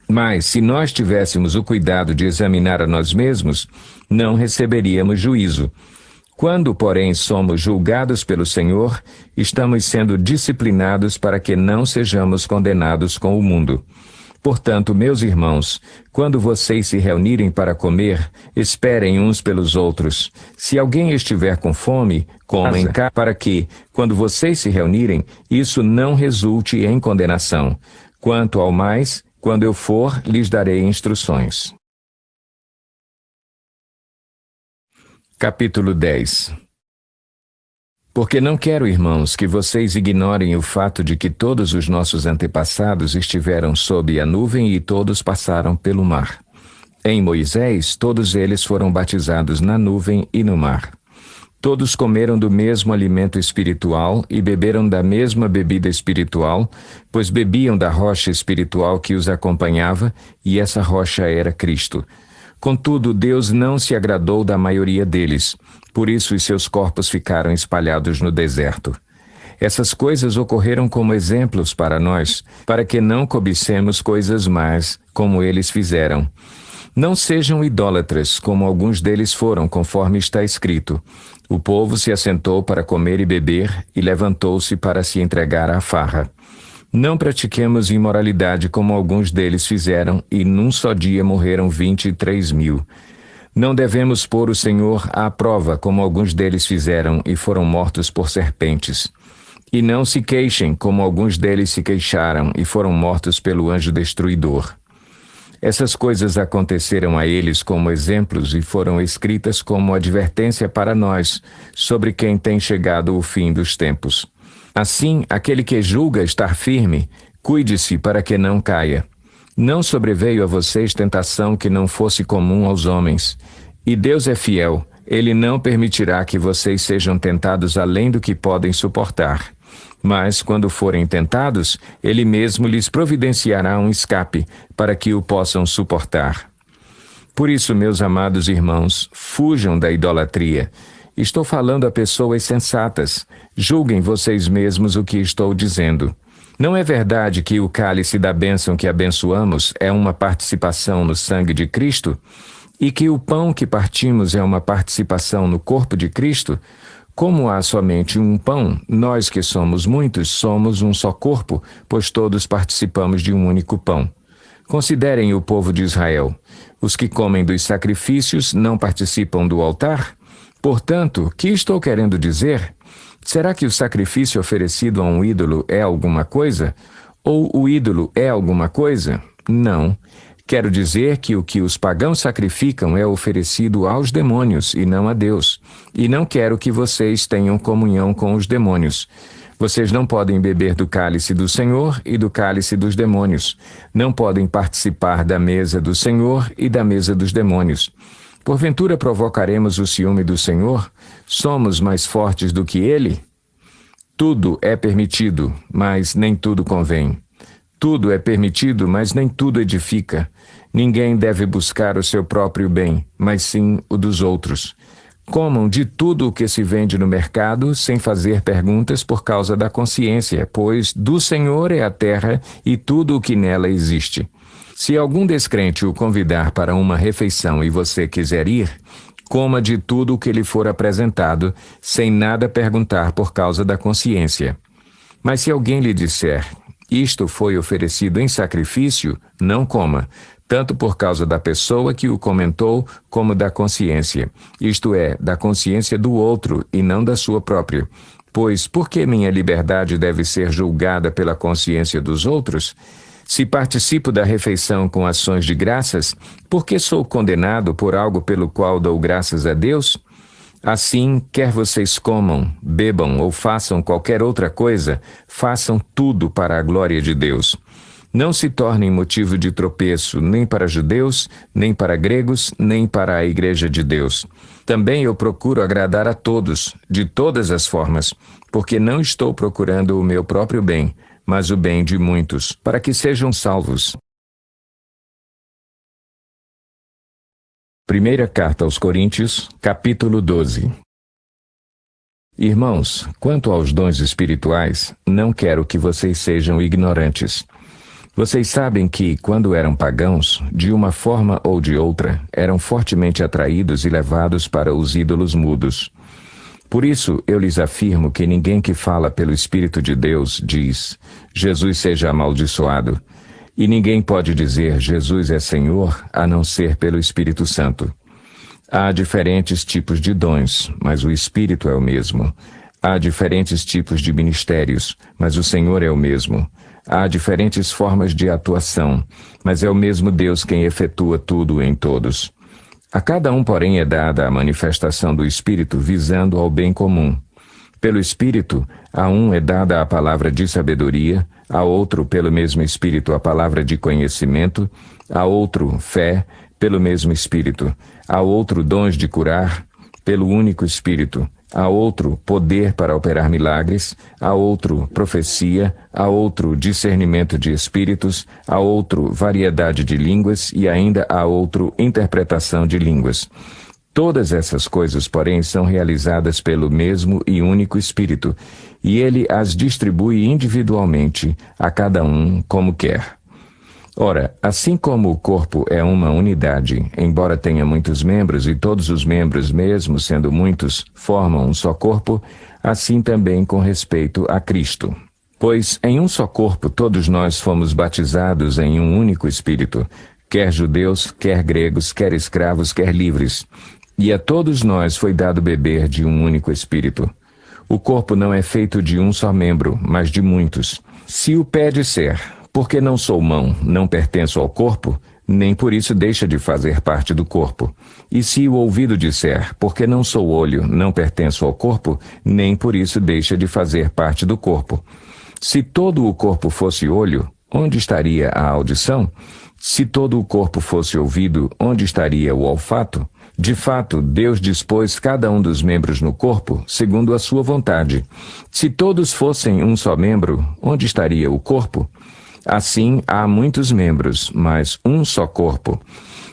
A: Mas, se nós tivéssemos o cuidado de examinar a nós mesmos, não receberíamos juízo. Quando, porém, somos julgados pelo Senhor, estamos sendo disciplinados para que não sejamos condenados com o mundo. Portanto, meus irmãos, quando vocês se reunirem para comer, esperem uns pelos outros. Se alguém estiver com fome, comam em casa, para que, quando vocês se reunirem, isso não resulte em condenação. Quanto ao mais, quando eu for, lhes darei instruções. Capítulo 10. Porque não quero, irmãos, que vocês ignorem o fato de que todos os nossos antepassados estiveram sob a nuvem e todos passaram pelo mar. Em Moisés, todos eles foram batizados na nuvem e no mar. Todos comeram do mesmo alimento espiritual e beberam da mesma bebida espiritual, pois bebiam da rocha espiritual que os acompanhava, e essa rocha era Cristo. Contudo, Deus não se agradou da maioria deles, por isso os seus corpos ficaram espalhados no deserto. Essas coisas ocorreram como exemplos para nós, para que não cobicemos coisas más, como eles fizeram. Não sejam idólatras, como alguns deles foram, conforme está escrito. O povo se assentou para comer e beber, e levantou-se para se entregar à farra. Não pratiquemos imoralidade, como alguns deles fizeram, e num só dia morreram 23.000. Não devemos pôr o Senhor à prova, como alguns deles fizeram, e foram mortos por serpentes. E não se queixem, como alguns deles se queixaram, e foram mortos pelo anjo destruidor. Essas coisas aconteceram a eles como exemplos e foram escritas como advertência para nós, sobre quem tem chegado o fim dos tempos. Assim, aquele que julga estar firme, cuide-se para que não caia. Não sobreveio a vocês tentação que não fosse comum aos homens. E Deus é fiel, Ele não permitirá que vocês sejam tentados além do que podem suportar. Mas, quando forem tentados, Ele mesmo lhes providenciará um escape, para que o possam suportar. Por isso, meus amados irmãos, fujam da idolatria. Estou falando a pessoas sensatas. Julguem vocês mesmos o que estou dizendo. Não é verdade que o cálice da bênção que abençoamos é uma participação no sangue de Cristo? E que o pão que partimos é uma participação no corpo de Cristo? Como há somente um pão, nós que somos muitos somos um só corpo, pois todos participamos de um único pão. Considerem o povo de Israel. Os que comem dos sacrifícios não participam do altar? Portanto, o que estou querendo dizer? Será que o sacrifício oferecido a um ídolo é alguma coisa? Ou o ídolo é alguma coisa? Não. Quero dizer que o que os pagãos sacrificam é oferecido aos demônios e não a Deus. E não quero que vocês tenham comunhão com os demônios. Vocês não podem beber do cálice do Senhor e do cálice dos demônios. Não podem participar da mesa do Senhor e da mesa dos demônios. Porventura provocaremos o ciúme do Senhor? Somos mais fortes do que Ele? Tudo é permitido, mas nem tudo convém. Tudo é permitido, mas nem tudo edifica. Ninguém deve buscar o seu próprio bem, mas sim o dos outros. Comam de tudo o que se vende no mercado, sem fazer perguntas por causa da consciência, pois do Senhor é a terra e tudo o que nela existe. Se algum descrente o convidar para uma refeição e você quiser ir, coma de tudo o que lhe for apresentado, sem nada perguntar por causa da consciência. Mas se alguém lhe disser, isto foi oferecido em sacrifício, não coma, tanto por causa da pessoa que o comentou, como da consciência, isto é, da consciência do outro e não da sua própria. Pois por que minha liberdade deve ser julgada pela consciência dos outros? Se participo da refeição com ações de graças, por que sou condenado por algo pelo qual dou graças a Deus? Assim, quer vocês comam, bebam ou façam qualquer outra coisa, façam tudo para a glória de Deus. Não se tornem motivo de tropeço nem para judeus, nem para gregos, nem para a Igreja de Deus. Também eu procuro agradar a todos, de todas as formas, porque não estou procurando o meu próprio bem, mas o bem de muitos, para que sejam salvos. Primeira Carta aos Coríntios, capítulo 12. Irmãos, quanto aos dons espirituais, não quero que vocês sejam ignorantes. Vocês sabem que, quando eram pagãos, de uma forma ou de outra, eram fortemente atraídos e levados para os ídolos mudos. Por isso, eu lhes afirmo que ninguém que fala pelo Espírito de Deus diz, Jesus seja amaldiçoado. E ninguém pode dizer, Jesus é Senhor, a não ser pelo Espírito Santo. Há diferentes tipos de dons, mas o Espírito é o mesmo. Há diferentes tipos de ministérios, mas o Senhor é o mesmo. Há diferentes formas de atuação, mas é o mesmo Deus quem efetua tudo em todos. A cada um, porém, é dada a manifestação do Espírito visando ao bem comum. Pelo Espírito, a um é dada a palavra de sabedoria, a outro, pelo mesmo Espírito, a palavra de conhecimento, a outro, fé, pelo mesmo Espírito, a outro, dons de curar, pelo único Espírito, a outro, poder para operar milagres, a outro, profecia, a outro, discernimento de espíritos, a outro, variedade de línguas e ainda a outro, interpretação de línguas. Todas essas coisas, porém, são realizadas pelo mesmo e único Espírito, e ele as distribui individualmente a cada um como quer. Ora, assim como o corpo é uma unidade, embora tenha muitos membros, e todos os membros, mesmo sendo muitos, formam um só corpo, assim também com respeito a Cristo. Pois em um só corpo todos nós fomos batizados em um único Espírito, quer judeus, quer gregos, quer escravos, quer livres. E a todos nós foi dado beber de um único Espírito. O corpo não é feito de um só membro, mas de muitos. Se o pé disser, porque não sou mão, não pertenço ao corpo, nem por isso deixa de fazer parte do corpo. E se o ouvido disser, porque não sou olho, não pertenço ao corpo, nem por isso deixa de fazer parte do corpo. Se todo o corpo fosse olho, onde estaria a audição? Se todo o corpo fosse ouvido, onde estaria o olfato? De fato, Deus dispôs cada um dos membros no corpo segundo a sua vontade. Se todos fossem um só membro, onde estaria o corpo? Assim, há muitos membros, mas um só corpo.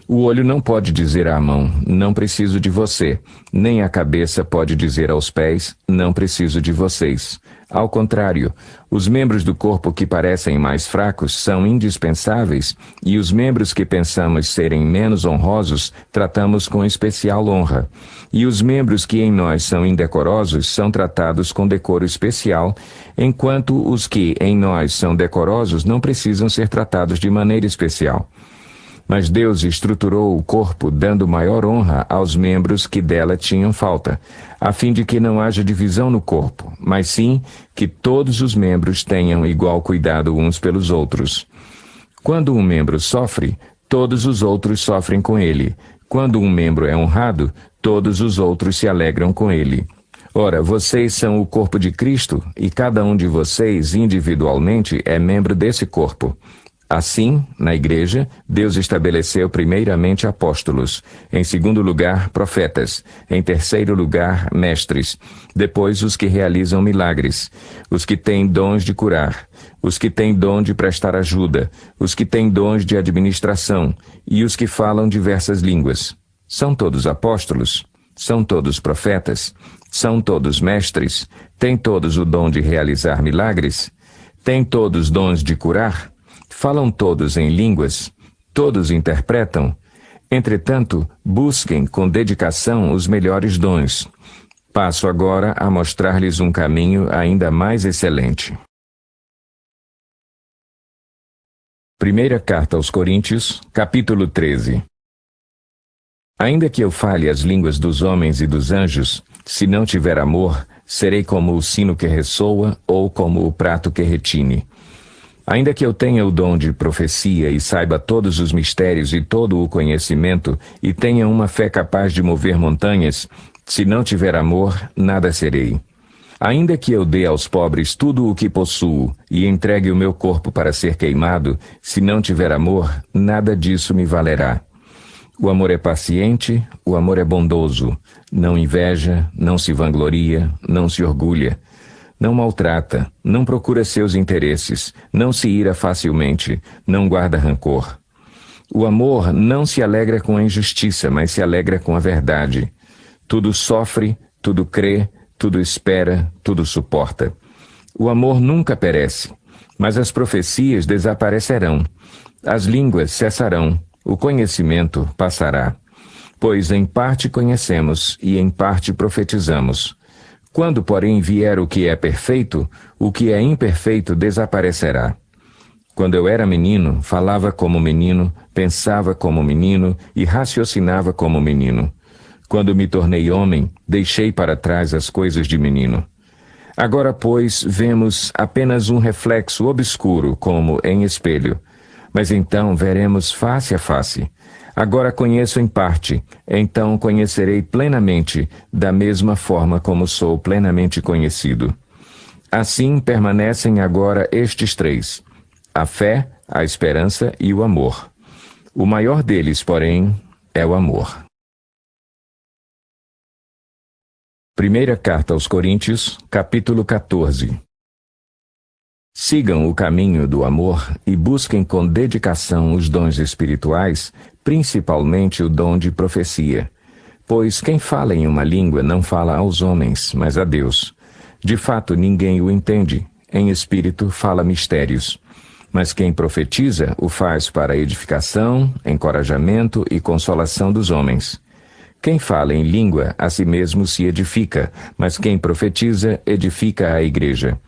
A: O olho não pode dizer à mão, não preciso de você, nem a cabeça pode dizer aos pés, não preciso de vocês. Ao contrário, os membros do corpo que parecem mais fracos são indispensáveis, e os membros que pensamos serem menos honrosos tratamos com especial honra. E os membros que em nós são indecorosos são tratados com decoro especial, enquanto os que em nós são decorosos não precisam ser tratados de maneira especial. Mas Deus estruturou o corpo dando maior honra aos membros que dela tinham falta, a fim de que não haja divisão no corpo, mas sim que todos os membros tenham igual cuidado uns pelos outros. Quando um membro sofre, todos os outros sofrem com ele. Quando um membro é honrado, todos os outros se alegram com ele. Ora, vocês são o corpo de Cristo, e cada um de vocês, individualmente, é membro desse corpo. Assim, na igreja, Deus estabeleceu primeiramente apóstolos, em segundo lugar, profetas, em terceiro lugar, mestres, depois os que realizam milagres, os que têm dons de curar, os que têm dom de prestar ajuda, os que têm dons de administração e os que falam diversas línguas. São todos apóstolos? São todos profetas? São todos mestres? Têm todos o dom de realizar milagres? Têm todos dons de curar? Falam todos em línguas? Todos interpretam? Entretanto, busquem com dedicação os melhores dons. Passo agora a mostrar-lhes um caminho ainda mais excelente. Primeira Carta aos Coríntios, capítulo 13. Ainda que eu fale as línguas dos homens e dos anjos, se não tiver amor, serei como o sino que ressoa ou como o prato que retine. Ainda que eu tenha o dom de profecia e saiba todos os mistérios e todo o conhecimento e tenha uma fé capaz de mover montanhas, se não tiver amor, nada serei. Ainda que eu dê aos pobres tudo o que possuo e entregue o meu corpo para ser queimado, se não tiver amor, nada disso me valerá. O amor é paciente, o amor é bondoso, não inveja, não se vangloria, não se orgulha. Não maltrata, não procura seus interesses, não se ira facilmente, não guarda rancor. O amor não se alegra com a injustiça, mas se alegra com a verdade. Tudo sofre, tudo crê, tudo espera, tudo suporta. O amor nunca perece, mas as profecias desaparecerão. As línguas cessarão, o conhecimento passará. Pois em parte conhecemos e em parte profetizamos. Quando, porém, vier o que é perfeito, o que é imperfeito desaparecerá. Quando eu era menino, falava como menino, pensava como menino e raciocinava como menino. Quando me tornei homem, deixei para trás as coisas de menino. Agora, pois, vemos apenas um reflexo obscuro, como em espelho. Mas então veremos face a face. Agora conheço em parte, então conhecerei plenamente, da mesma forma como sou plenamente conhecido. Assim permanecem agora estes três: a fé, a esperança e o amor. O maior deles, porém, é o amor. Primeira carta aos Coríntios, capítulo 14. Sigam o caminho do amor e busquem com dedicação os dons espirituais, principalmente o dom de profecia. Pois quem fala em uma língua não fala aos homens, mas a Deus. De fato, ninguém o entende. Em espírito fala mistérios. Mas quem profetiza o faz para edificação, encorajamento e consolação dos homens. Quem fala em língua a si mesmo se edifica, mas quem profetiza edifica a igreja.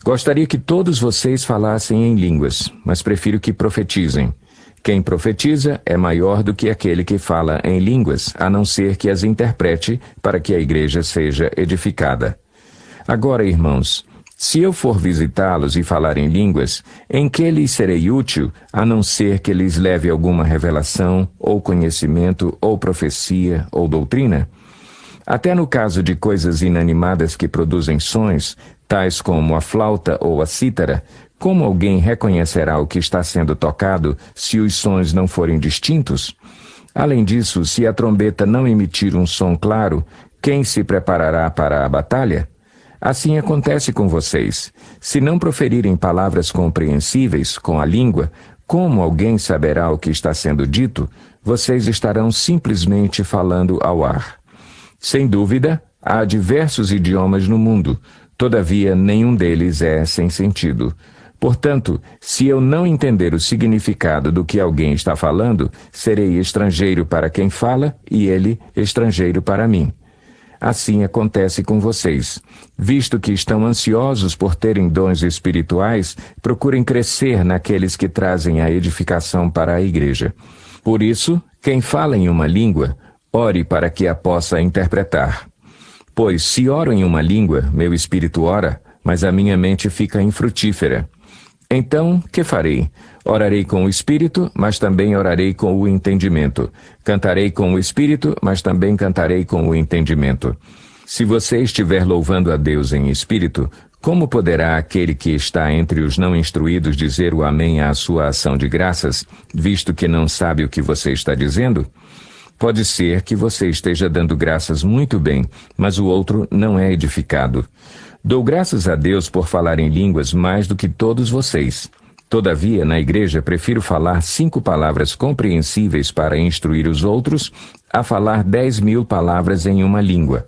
A: Gostaria que todos vocês falassem em línguas, mas prefiro que profetizem. Quem profetiza é maior do que aquele que fala em línguas, a não ser que as interprete para que a igreja seja edificada. Agora, irmãos, se eu for visitá-los e falar em línguas, em que lhes serei útil, a não ser que lhes leve alguma revelação, ou conhecimento, ou profecia, ou doutrina? Até no caso de coisas inanimadas que produzem sons, tais como a flauta ou a cítara, como alguém reconhecerá o que está sendo tocado se os sons não forem distintos? Além disso, se a trombeta não emitir um som claro, quem se preparará para a batalha? Assim acontece com vocês. Se não proferirem palavras compreensíveis com a língua, como alguém saberá o que está sendo dito? Vocês estarão simplesmente falando ao ar. Sem dúvida, há diversos idiomas no mundo, todavia nenhum deles é sem sentido. Portanto, se eu não entender o significado do que alguém está falando, serei estrangeiro para quem fala e ele estrangeiro para mim. Assim acontece com vocês. Visto que estão ansiosos por terem dons espirituais, procurem crescer naqueles que trazem a edificação para a igreja. Por isso, quem fala em uma língua, ore para que a possa interpretar. Pois se oro em uma língua, meu espírito ora, mas a minha mente fica infrutífera. Então, que farei? Orarei com o espírito, mas também orarei com o entendimento. Cantarei com o espírito, mas também cantarei com o entendimento. Se você estiver louvando a Deus em espírito, como poderá aquele que está entre os não instruídos dizer o amém à sua ação de graças, visto que não sabe o que você está dizendo? Pode ser que você esteja dando graças muito bem, mas o outro não é edificado. Dou graças a Deus por falar em línguas mais do que todos vocês. Todavia, na igreja, prefiro falar 5 palavras compreensíveis para instruir os outros, a falar 10.000 palavras em uma língua.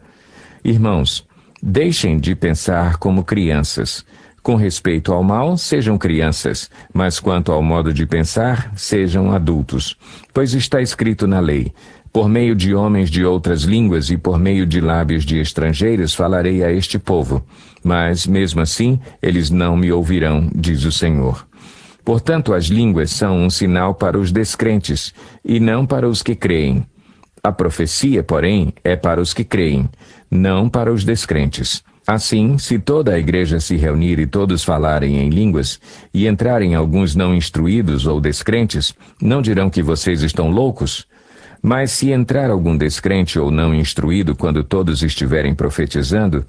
A: Irmãos, deixem de pensar como crianças. Com respeito ao mal, sejam crianças, mas quanto ao modo de pensar, sejam adultos. Pois está escrito na lei: por meio de homens de outras línguas e por meio de lábios de estrangeiros falarei a este povo. Mas, mesmo assim, eles não me ouvirão, diz o Senhor. Portanto, as línguas são um sinal para os descrentes, e não para os que creem. A profecia, porém, é para os que creem, não para os descrentes. Assim, se toda a igreja se reunir e todos falarem em línguas, e entrarem alguns não instruídos ou descrentes, não dirão que vocês estão loucos? Mas se entrar algum descrente ou não instruído quando todos estiverem profetizando,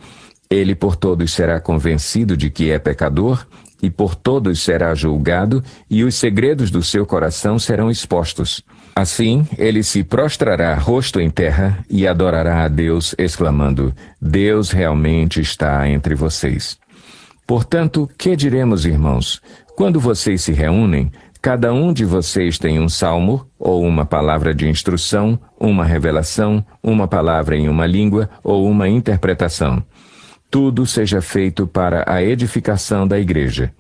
A: ele por todos será convencido de que é pecador, e por todos será julgado, e os segredos do seu coração serão expostos. Assim, ele se prostrará rosto em terra e adorará a Deus, exclamando: Deus realmente está entre vocês. Portanto, que diremos, irmãos? Quando vocês se reúnem, cada um de vocês tem um salmo, ou uma palavra de instrução, uma revelação, uma palavra em uma língua, ou uma interpretação. Tudo seja feito para a edificação da igreja.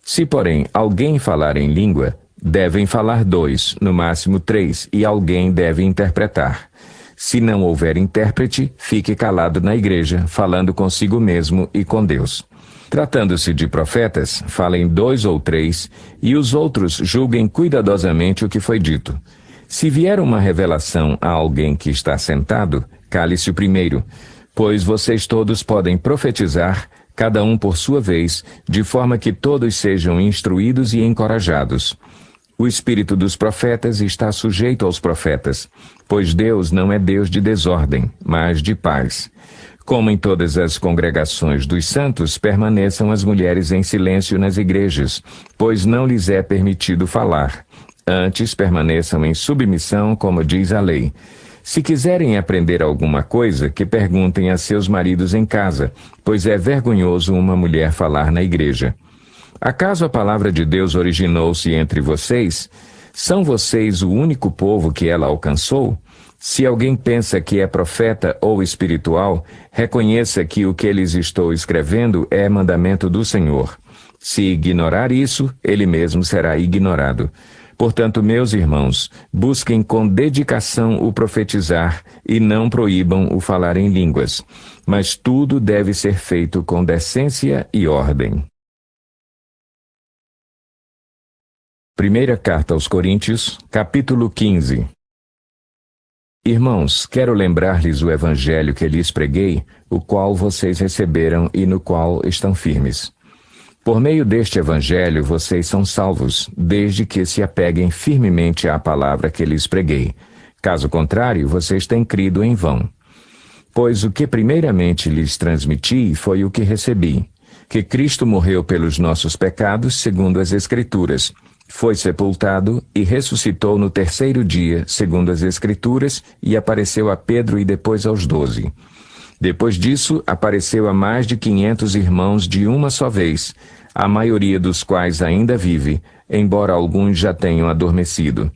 A: Se, porém, alguém falar em língua, devem falar 2, no máximo 3, e alguém deve interpretar. Se não houver intérprete, fique calado na igreja, falando consigo mesmo e com Deus. Tratando-se de profetas, falem 2 ou 3, e os outros julguem cuidadosamente o que foi dito. Se vier uma revelação a alguém que está sentado, cale-se o primeiro, pois vocês todos podem profetizar, cada um por sua vez, de forma que todos sejam instruídos e encorajados. O espírito dos profetas está sujeito aos profetas, pois Deus não é Deus de desordem, mas de paz. Como em todas as congregações dos santos, permaneçam as mulheres em silêncio nas igrejas, pois não lhes é permitido falar. Antes permaneçam em submissão, como diz a lei. Se quiserem aprender alguma coisa, que perguntem a seus maridos em casa, pois é vergonhoso uma mulher falar na igreja. Acaso a palavra de Deus originou-se entre vocês? São vocês o único povo que ela alcançou? Se alguém pensa que é profeta ou espiritual, reconheça que o que lhes estou escrevendo é mandamento do Senhor. Se ignorar isso, ele mesmo será ignorado. Portanto, meus irmãos, busquem com dedicação o profetizar e não proíbam o falar em línguas. Mas tudo deve ser feito com decência e ordem. Primeira Carta aos Coríntios, capítulo 15. Irmãos, quero lembrar-lhes o evangelho que lhes preguei, o qual vocês receberam e no qual estão firmes. Por meio deste evangelho vocês são salvos, desde que se apeguem firmemente à palavra que lhes preguei. Caso contrário, vocês têm crido em vão. Pois o que primeiramente lhes transmiti foi o que recebi, que Cristo morreu pelos nossos pecados, segundo as Escrituras, foi sepultado e ressuscitou no terceiro dia, segundo as Escrituras, e apareceu a Pedro e depois aos 12. Depois disso, apareceu a mais de 500 irmãos de uma só vez, a maioria dos quais ainda vive, embora alguns já tenham adormecido.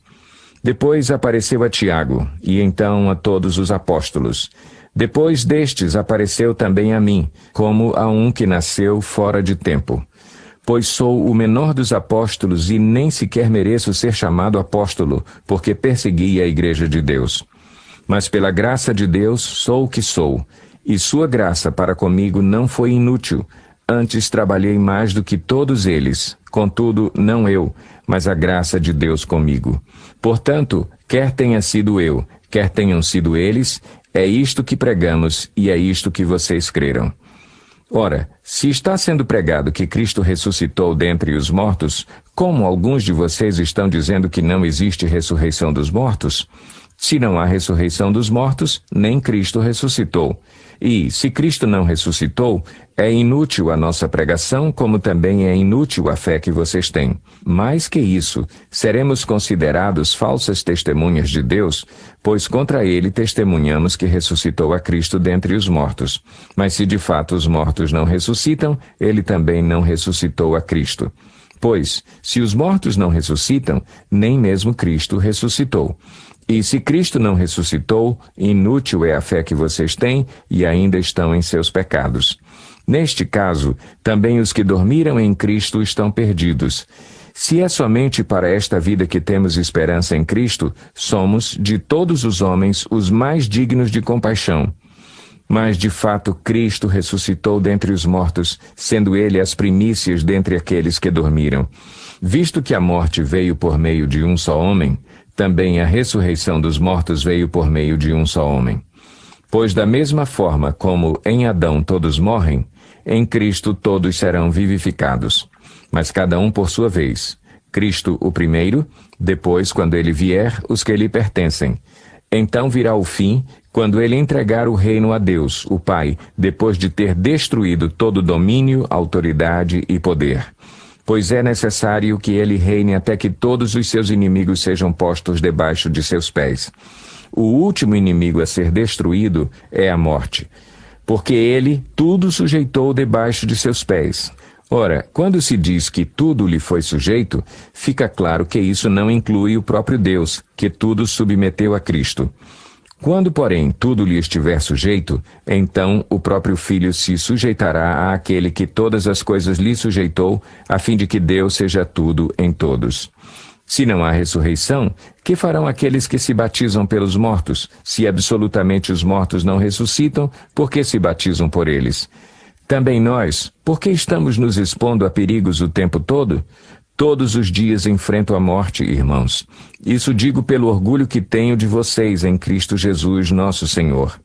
A: Depois apareceu a Tiago, e então a todos os apóstolos. Depois destes apareceu também a mim, como a um que nasceu fora de tempo. Pois sou o menor dos apóstolos e nem sequer mereço ser chamado apóstolo, porque persegui a igreja de Deus. Mas pela graça de Deus sou o que sou, e sua graça para comigo não foi inútil. Antes trabalhei mais do que todos eles, contudo, não eu, mas a graça de Deus comigo. Portanto, quer tenha sido eu, quer tenham sido eles, é isto que pregamos e é isto que vocês creram. Ora, se está sendo pregado que Cristo ressuscitou dentre os mortos, como alguns de vocês estão dizendo que não existe ressurreição dos mortos? Se não há ressurreição dos mortos, nem Cristo ressuscitou. E, se Cristo não ressuscitou, é inútil a nossa pregação, como também é inútil a fé que vocês têm. Mais que isso, seremos considerados falsas testemunhas de Deus, pois contra ele testemunhamos que ressuscitou a Cristo dentre os mortos. Mas se de fato os mortos não ressuscitam, ele também não ressuscitou a Cristo. Pois, se os mortos não ressuscitam, nem mesmo Cristo ressuscitou. E se Cristo não ressuscitou, inútil é a fé que vocês têm e ainda estão em seus pecados. Neste caso, também os que dormiram em Cristo estão perdidos. Se é somente para esta vida que temos esperança em Cristo, somos, de todos os homens, os mais dignos de compaixão. Mas, de fato, Cristo ressuscitou dentre os mortos, sendo ele as primícias dentre aqueles que dormiram. Visto que a morte veio por meio de um só homem, também a ressurreição dos mortos veio por meio de um só homem. Pois da mesma forma como em Adão todos morrem, em Cristo todos serão vivificados. Mas cada um por sua vez. Cristo o primeiro, depois, quando ele vier, os que lhe pertencem. Então virá o fim, quando ele entregar o reino a Deus, o Pai, depois de ter destruído todo domínio, autoridade e poder. Pois é necessário que ele reine até que todos os seus inimigos sejam postos debaixo de seus pés. O último inimigo a ser destruído é a morte, porque ele tudo sujeitou debaixo de seus pés. Ora, quando se diz que tudo lhe foi sujeito, fica claro que isso não inclui o próprio Deus, que tudo submeteu a Cristo. Quando, porém, tudo lhe estiver sujeito, então o próprio Filho se sujeitará àquele que todas as coisas lhe sujeitou, a fim de que Deus seja tudo em todos. Se não há ressurreição, que farão aqueles que se batizam pelos mortos? Se absolutamente os mortos não ressuscitam, por que se batizam por eles? Também nós, por que estamos nos expondo a perigos o tempo todo? Todos os dias enfrento a morte, irmãos. Isso digo pelo orgulho que tenho de vocês em Cristo Jesus, nosso Senhor.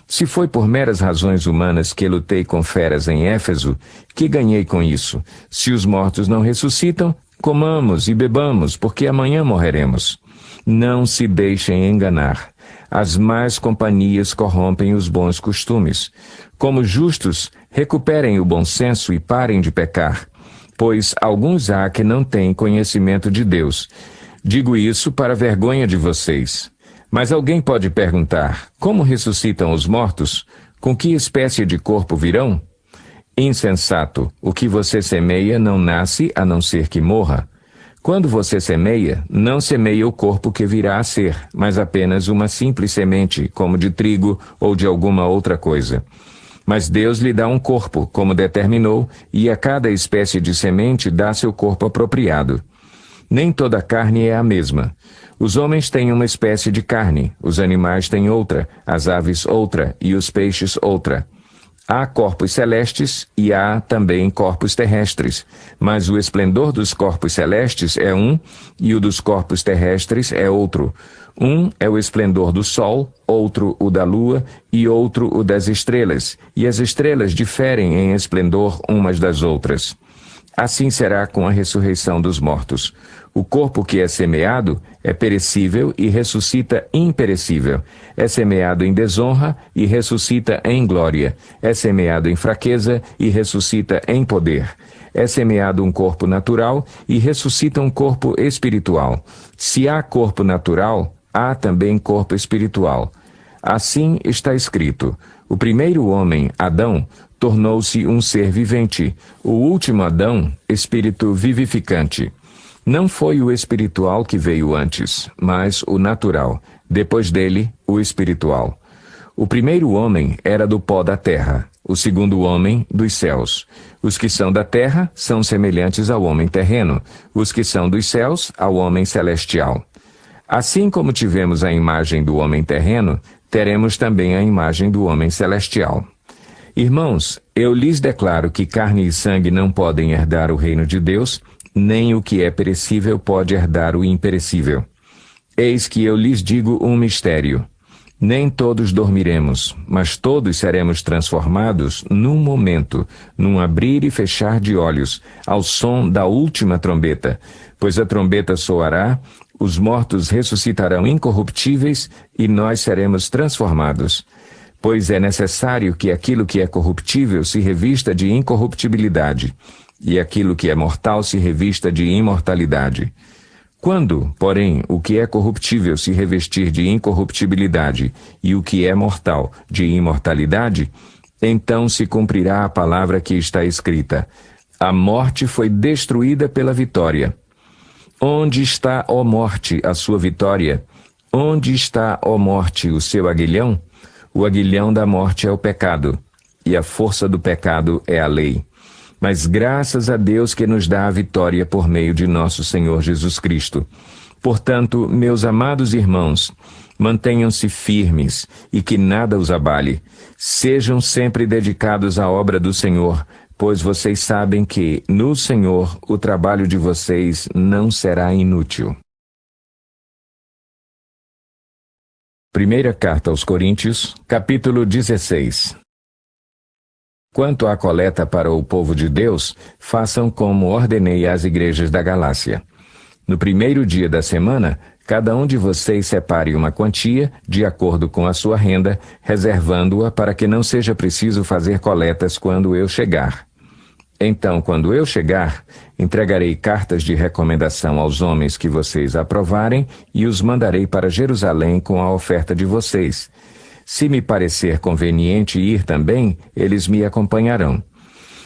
A: Se foi por meras razões humanas que lutei com feras em Éfeso, que ganhei com isso? Se os mortos não ressuscitam, Comamos e bebamos, porque amanhã morreremos. Não se deixem enganar. As más companhias corrompem os bons costumes. Como justos, recuperem o bom senso e parem de pecar, pois alguns há que não têm conhecimento de Deus. Digo isso para vergonha de vocês. Mas alguém pode perguntar: como ressuscitam os mortos? Com que espécie de corpo virão? Insensato, o que você semeia não nasce a não ser que morra. Quando você semeia, não semeia o corpo que virá a ser, mas apenas uma simples semente, como de trigo ou de alguma outra coisa. Mas Deus lhe dá um corpo, como determinou, e a cada espécie de semente dá seu corpo apropriado. Nem toda carne é a mesma. Os homens têm uma espécie de carne, os animais têm outra, as aves outra e os peixes outra. Há corpos celestes e há também corpos terrestres, mas o esplendor dos corpos celestes é um e o dos corpos terrestres é outro. Um é o esplendor do sol, outro o da lua e outro o das estrelas, e as estrelas diferem em esplendor umas das outras. Assim será com a ressurreição dos mortos. O corpo que é semeado é perecível e ressuscita imperecível. É semeado em desonra e ressuscita em glória. É semeado em fraqueza e ressuscita em poder. É semeado um corpo natural e ressuscita um corpo espiritual. Se há corpo natural, há também corpo espiritual. Assim está escrito: o primeiro homem, Adão, tornou-se um ser vivente. O último Adão, espírito vivificante. Não foi o espiritual que veio antes, mas o natural. Depois dele, o espiritual. O primeiro homem era do pó da terra, o segundo homem dos céus. Os que são da terra são semelhantes ao homem terreno, os que são dos céus ao homem celestial. Assim como tivemos a imagem do homem terreno, teremos também a imagem do homem celestial. Irmãos, eu lhes declaro que carne e sangue não podem herdar o reino de Deus, nem o que é perecível pode herdar o imperecível. Eis que eu lhes digo um mistério. Nem todos dormiremos, mas todos seremos transformados num momento, num abrir e fechar de olhos, ao som da última trombeta. Pois a trombeta soará, os mortos ressuscitarão incorruptíveis e nós seremos transformados. Pois é necessário que aquilo que é corruptível se revista de incorruptibilidade, e aquilo que é mortal se revista de imortalidade. Quando, porém, o que é corruptível se revestir de incorruptibilidade e o que é mortal de imortalidade, então se cumprirá a palavra que está escrita: a morte foi destruída pela vitória. Onde está, ó morte, a sua vitória? Onde está, ó morte, o seu aguilhão? O aguilhão da morte é o pecado, e a força do pecado é a lei. Mas graças a Deus que nos dá a vitória por meio de nosso Senhor Jesus Cristo. Portanto, meus amados irmãos, mantenham-se firmes e que nada os abale. Sejam sempre dedicados à obra do Senhor, pois vocês sabem que, no Senhor, o trabalho de vocês não será inútil. Primeira Carta aos Coríntios, capítulo 16. Quanto à coleta para o povo de Deus, façam como ordenei às igrejas da Galácia. No primeiro dia da semana, cada um de vocês separe uma quantia, de acordo com a sua renda, reservando-a para que não seja preciso fazer coletas quando eu chegar. Então, quando eu chegar, entregarei cartas de recomendação aos homens que vocês aprovarem e os mandarei para Jerusalém com a oferta de vocês. Se me parecer conveniente ir também, eles me acompanharão.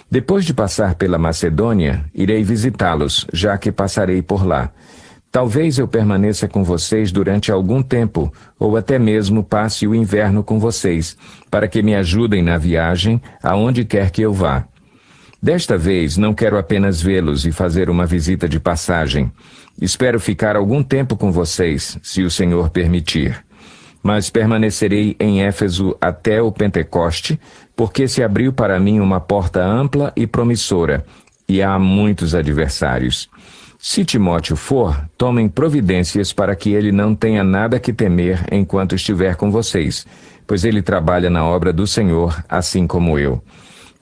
A: Depois de passar pela Macedônia, irei visitá-los, já que passarei por lá. Talvez eu permaneça com vocês durante algum tempo, ou até mesmo passe o inverno com vocês, para que me ajudem na viagem, aonde quer que eu vá. Desta vez, não quero apenas vê-los e fazer uma visita de passagem. Espero ficar algum tempo com vocês, se o Senhor permitir. Mas permanecerei em Éfeso até o Pentecoste, porque se abriu para mim uma porta ampla e promissora, e há muitos adversários. Se Timóteo for, tomem providências para que ele não tenha nada que temer enquanto estiver com vocês, pois ele trabalha na obra do Senhor, assim como eu.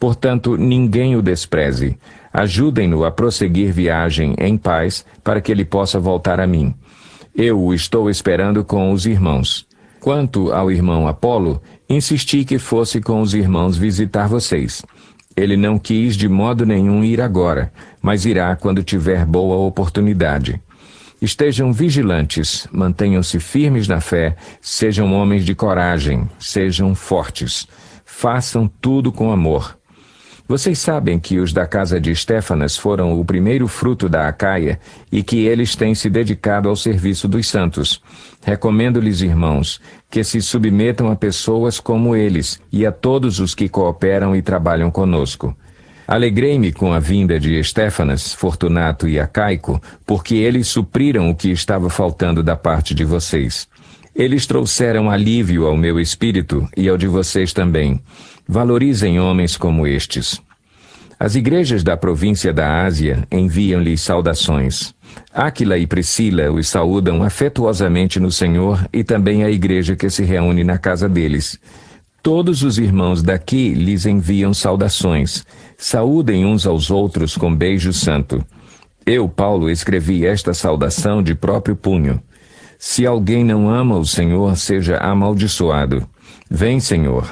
A: Portanto, ninguém o despreze. Ajudem-no a prosseguir viagem em paz, para que ele possa voltar a mim. Eu o estou esperando com os irmãos. Quanto ao irmão Apolo, insisti que fosse com os irmãos visitar vocês. Ele não quis de modo nenhum ir agora, mas irá quando tiver boa oportunidade. Estejam vigilantes, mantenham-se firmes na fé, sejam homens de coragem, sejam fortes. Façam tudo com amor. Vocês sabem que os da casa de Estéfanas foram o primeiro fruto da Acaia e que eles têm se dedicado ao serviço dos santos. Recomendo-lhes, irmãos, que se submetam a pessoas como eles e a todos os que cooperam e trabalham conosco. Alegrei-me com a vinda de Estéfanas, Fortunato e Acaico, porque eles supriram o que estava faltando da parte de vocês. Eles trouxeram alívio ao meu espírito e ao de vocês também. Valorizem homens como estes. As igrejas da província da Ásia enviam-lhes saudações. Áquila e Priscila os saúdam afetuosamente no Senhor e também a igreja que se reúne na casa deles. Todos os irmãos daqui lhes enviam saudações. Saúdem uns aos outros com beijo santo. Eu, Paulo, escrevi esta saudação de próprio punho. Se alguém não ama o Senhor, seja amaldiçoado. Vem, Senhor.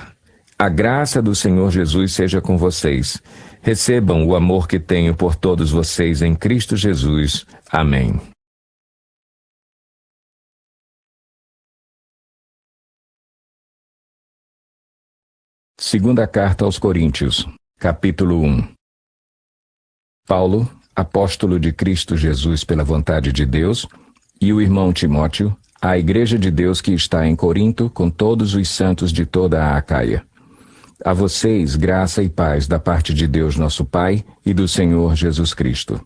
A: A graça do Senhor Jesus seja com vocês. Recebam o amor que tenho por todos vocês em Cristo Jesus. Amém. Segunda carta aos Coríntios, capítulo 1. Paulo, apóstolo de Cristo Jesus pela vontade de Deus, e o irmão Timóteo, à igreja de Deus que está em Corinto, com todos os santos de toda a Acaia. A vocês, graça e paz da parte de Deus nosso Pai e do Senhor Jesus Cristo.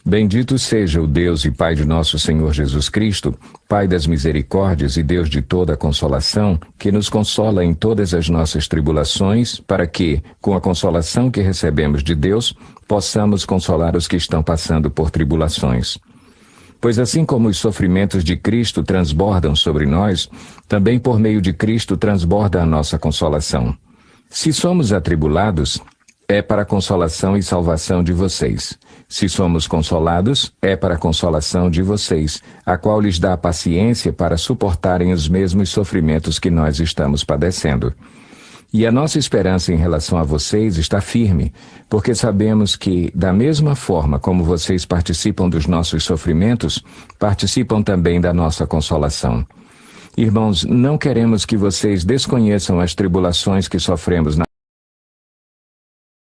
A: Bendito seja o Deus e Pai de nosso Senhor Jesus Cristo, Pai das misericórdias e Deus de toda a consolação, que nos consola em todas as nossas tribulações, para que, com a consolação que recebemos de Deus, possamos consolar os que estão passando por tribulações. Pois assim como os sofrimentos de Cristo transbordam sobre nós, também por meio de Cristo transborda a nossa consolação. Se somos atribulados, é para a consolação e salvação de vocês. Se somos consolados, é para a consolação de vocês, a qual lhes dá paciência para suportarem os mesmos sofrimentos que nós estamos padecendo. E a nossa esperança em relação a vocês está firme, porque sabemos que, da mesma forma como vocês participam dos nossos sofrimentos, participam também da nossa consolação. Irmãos, não queremos que vocês desconheçam as tribulações que sofremos na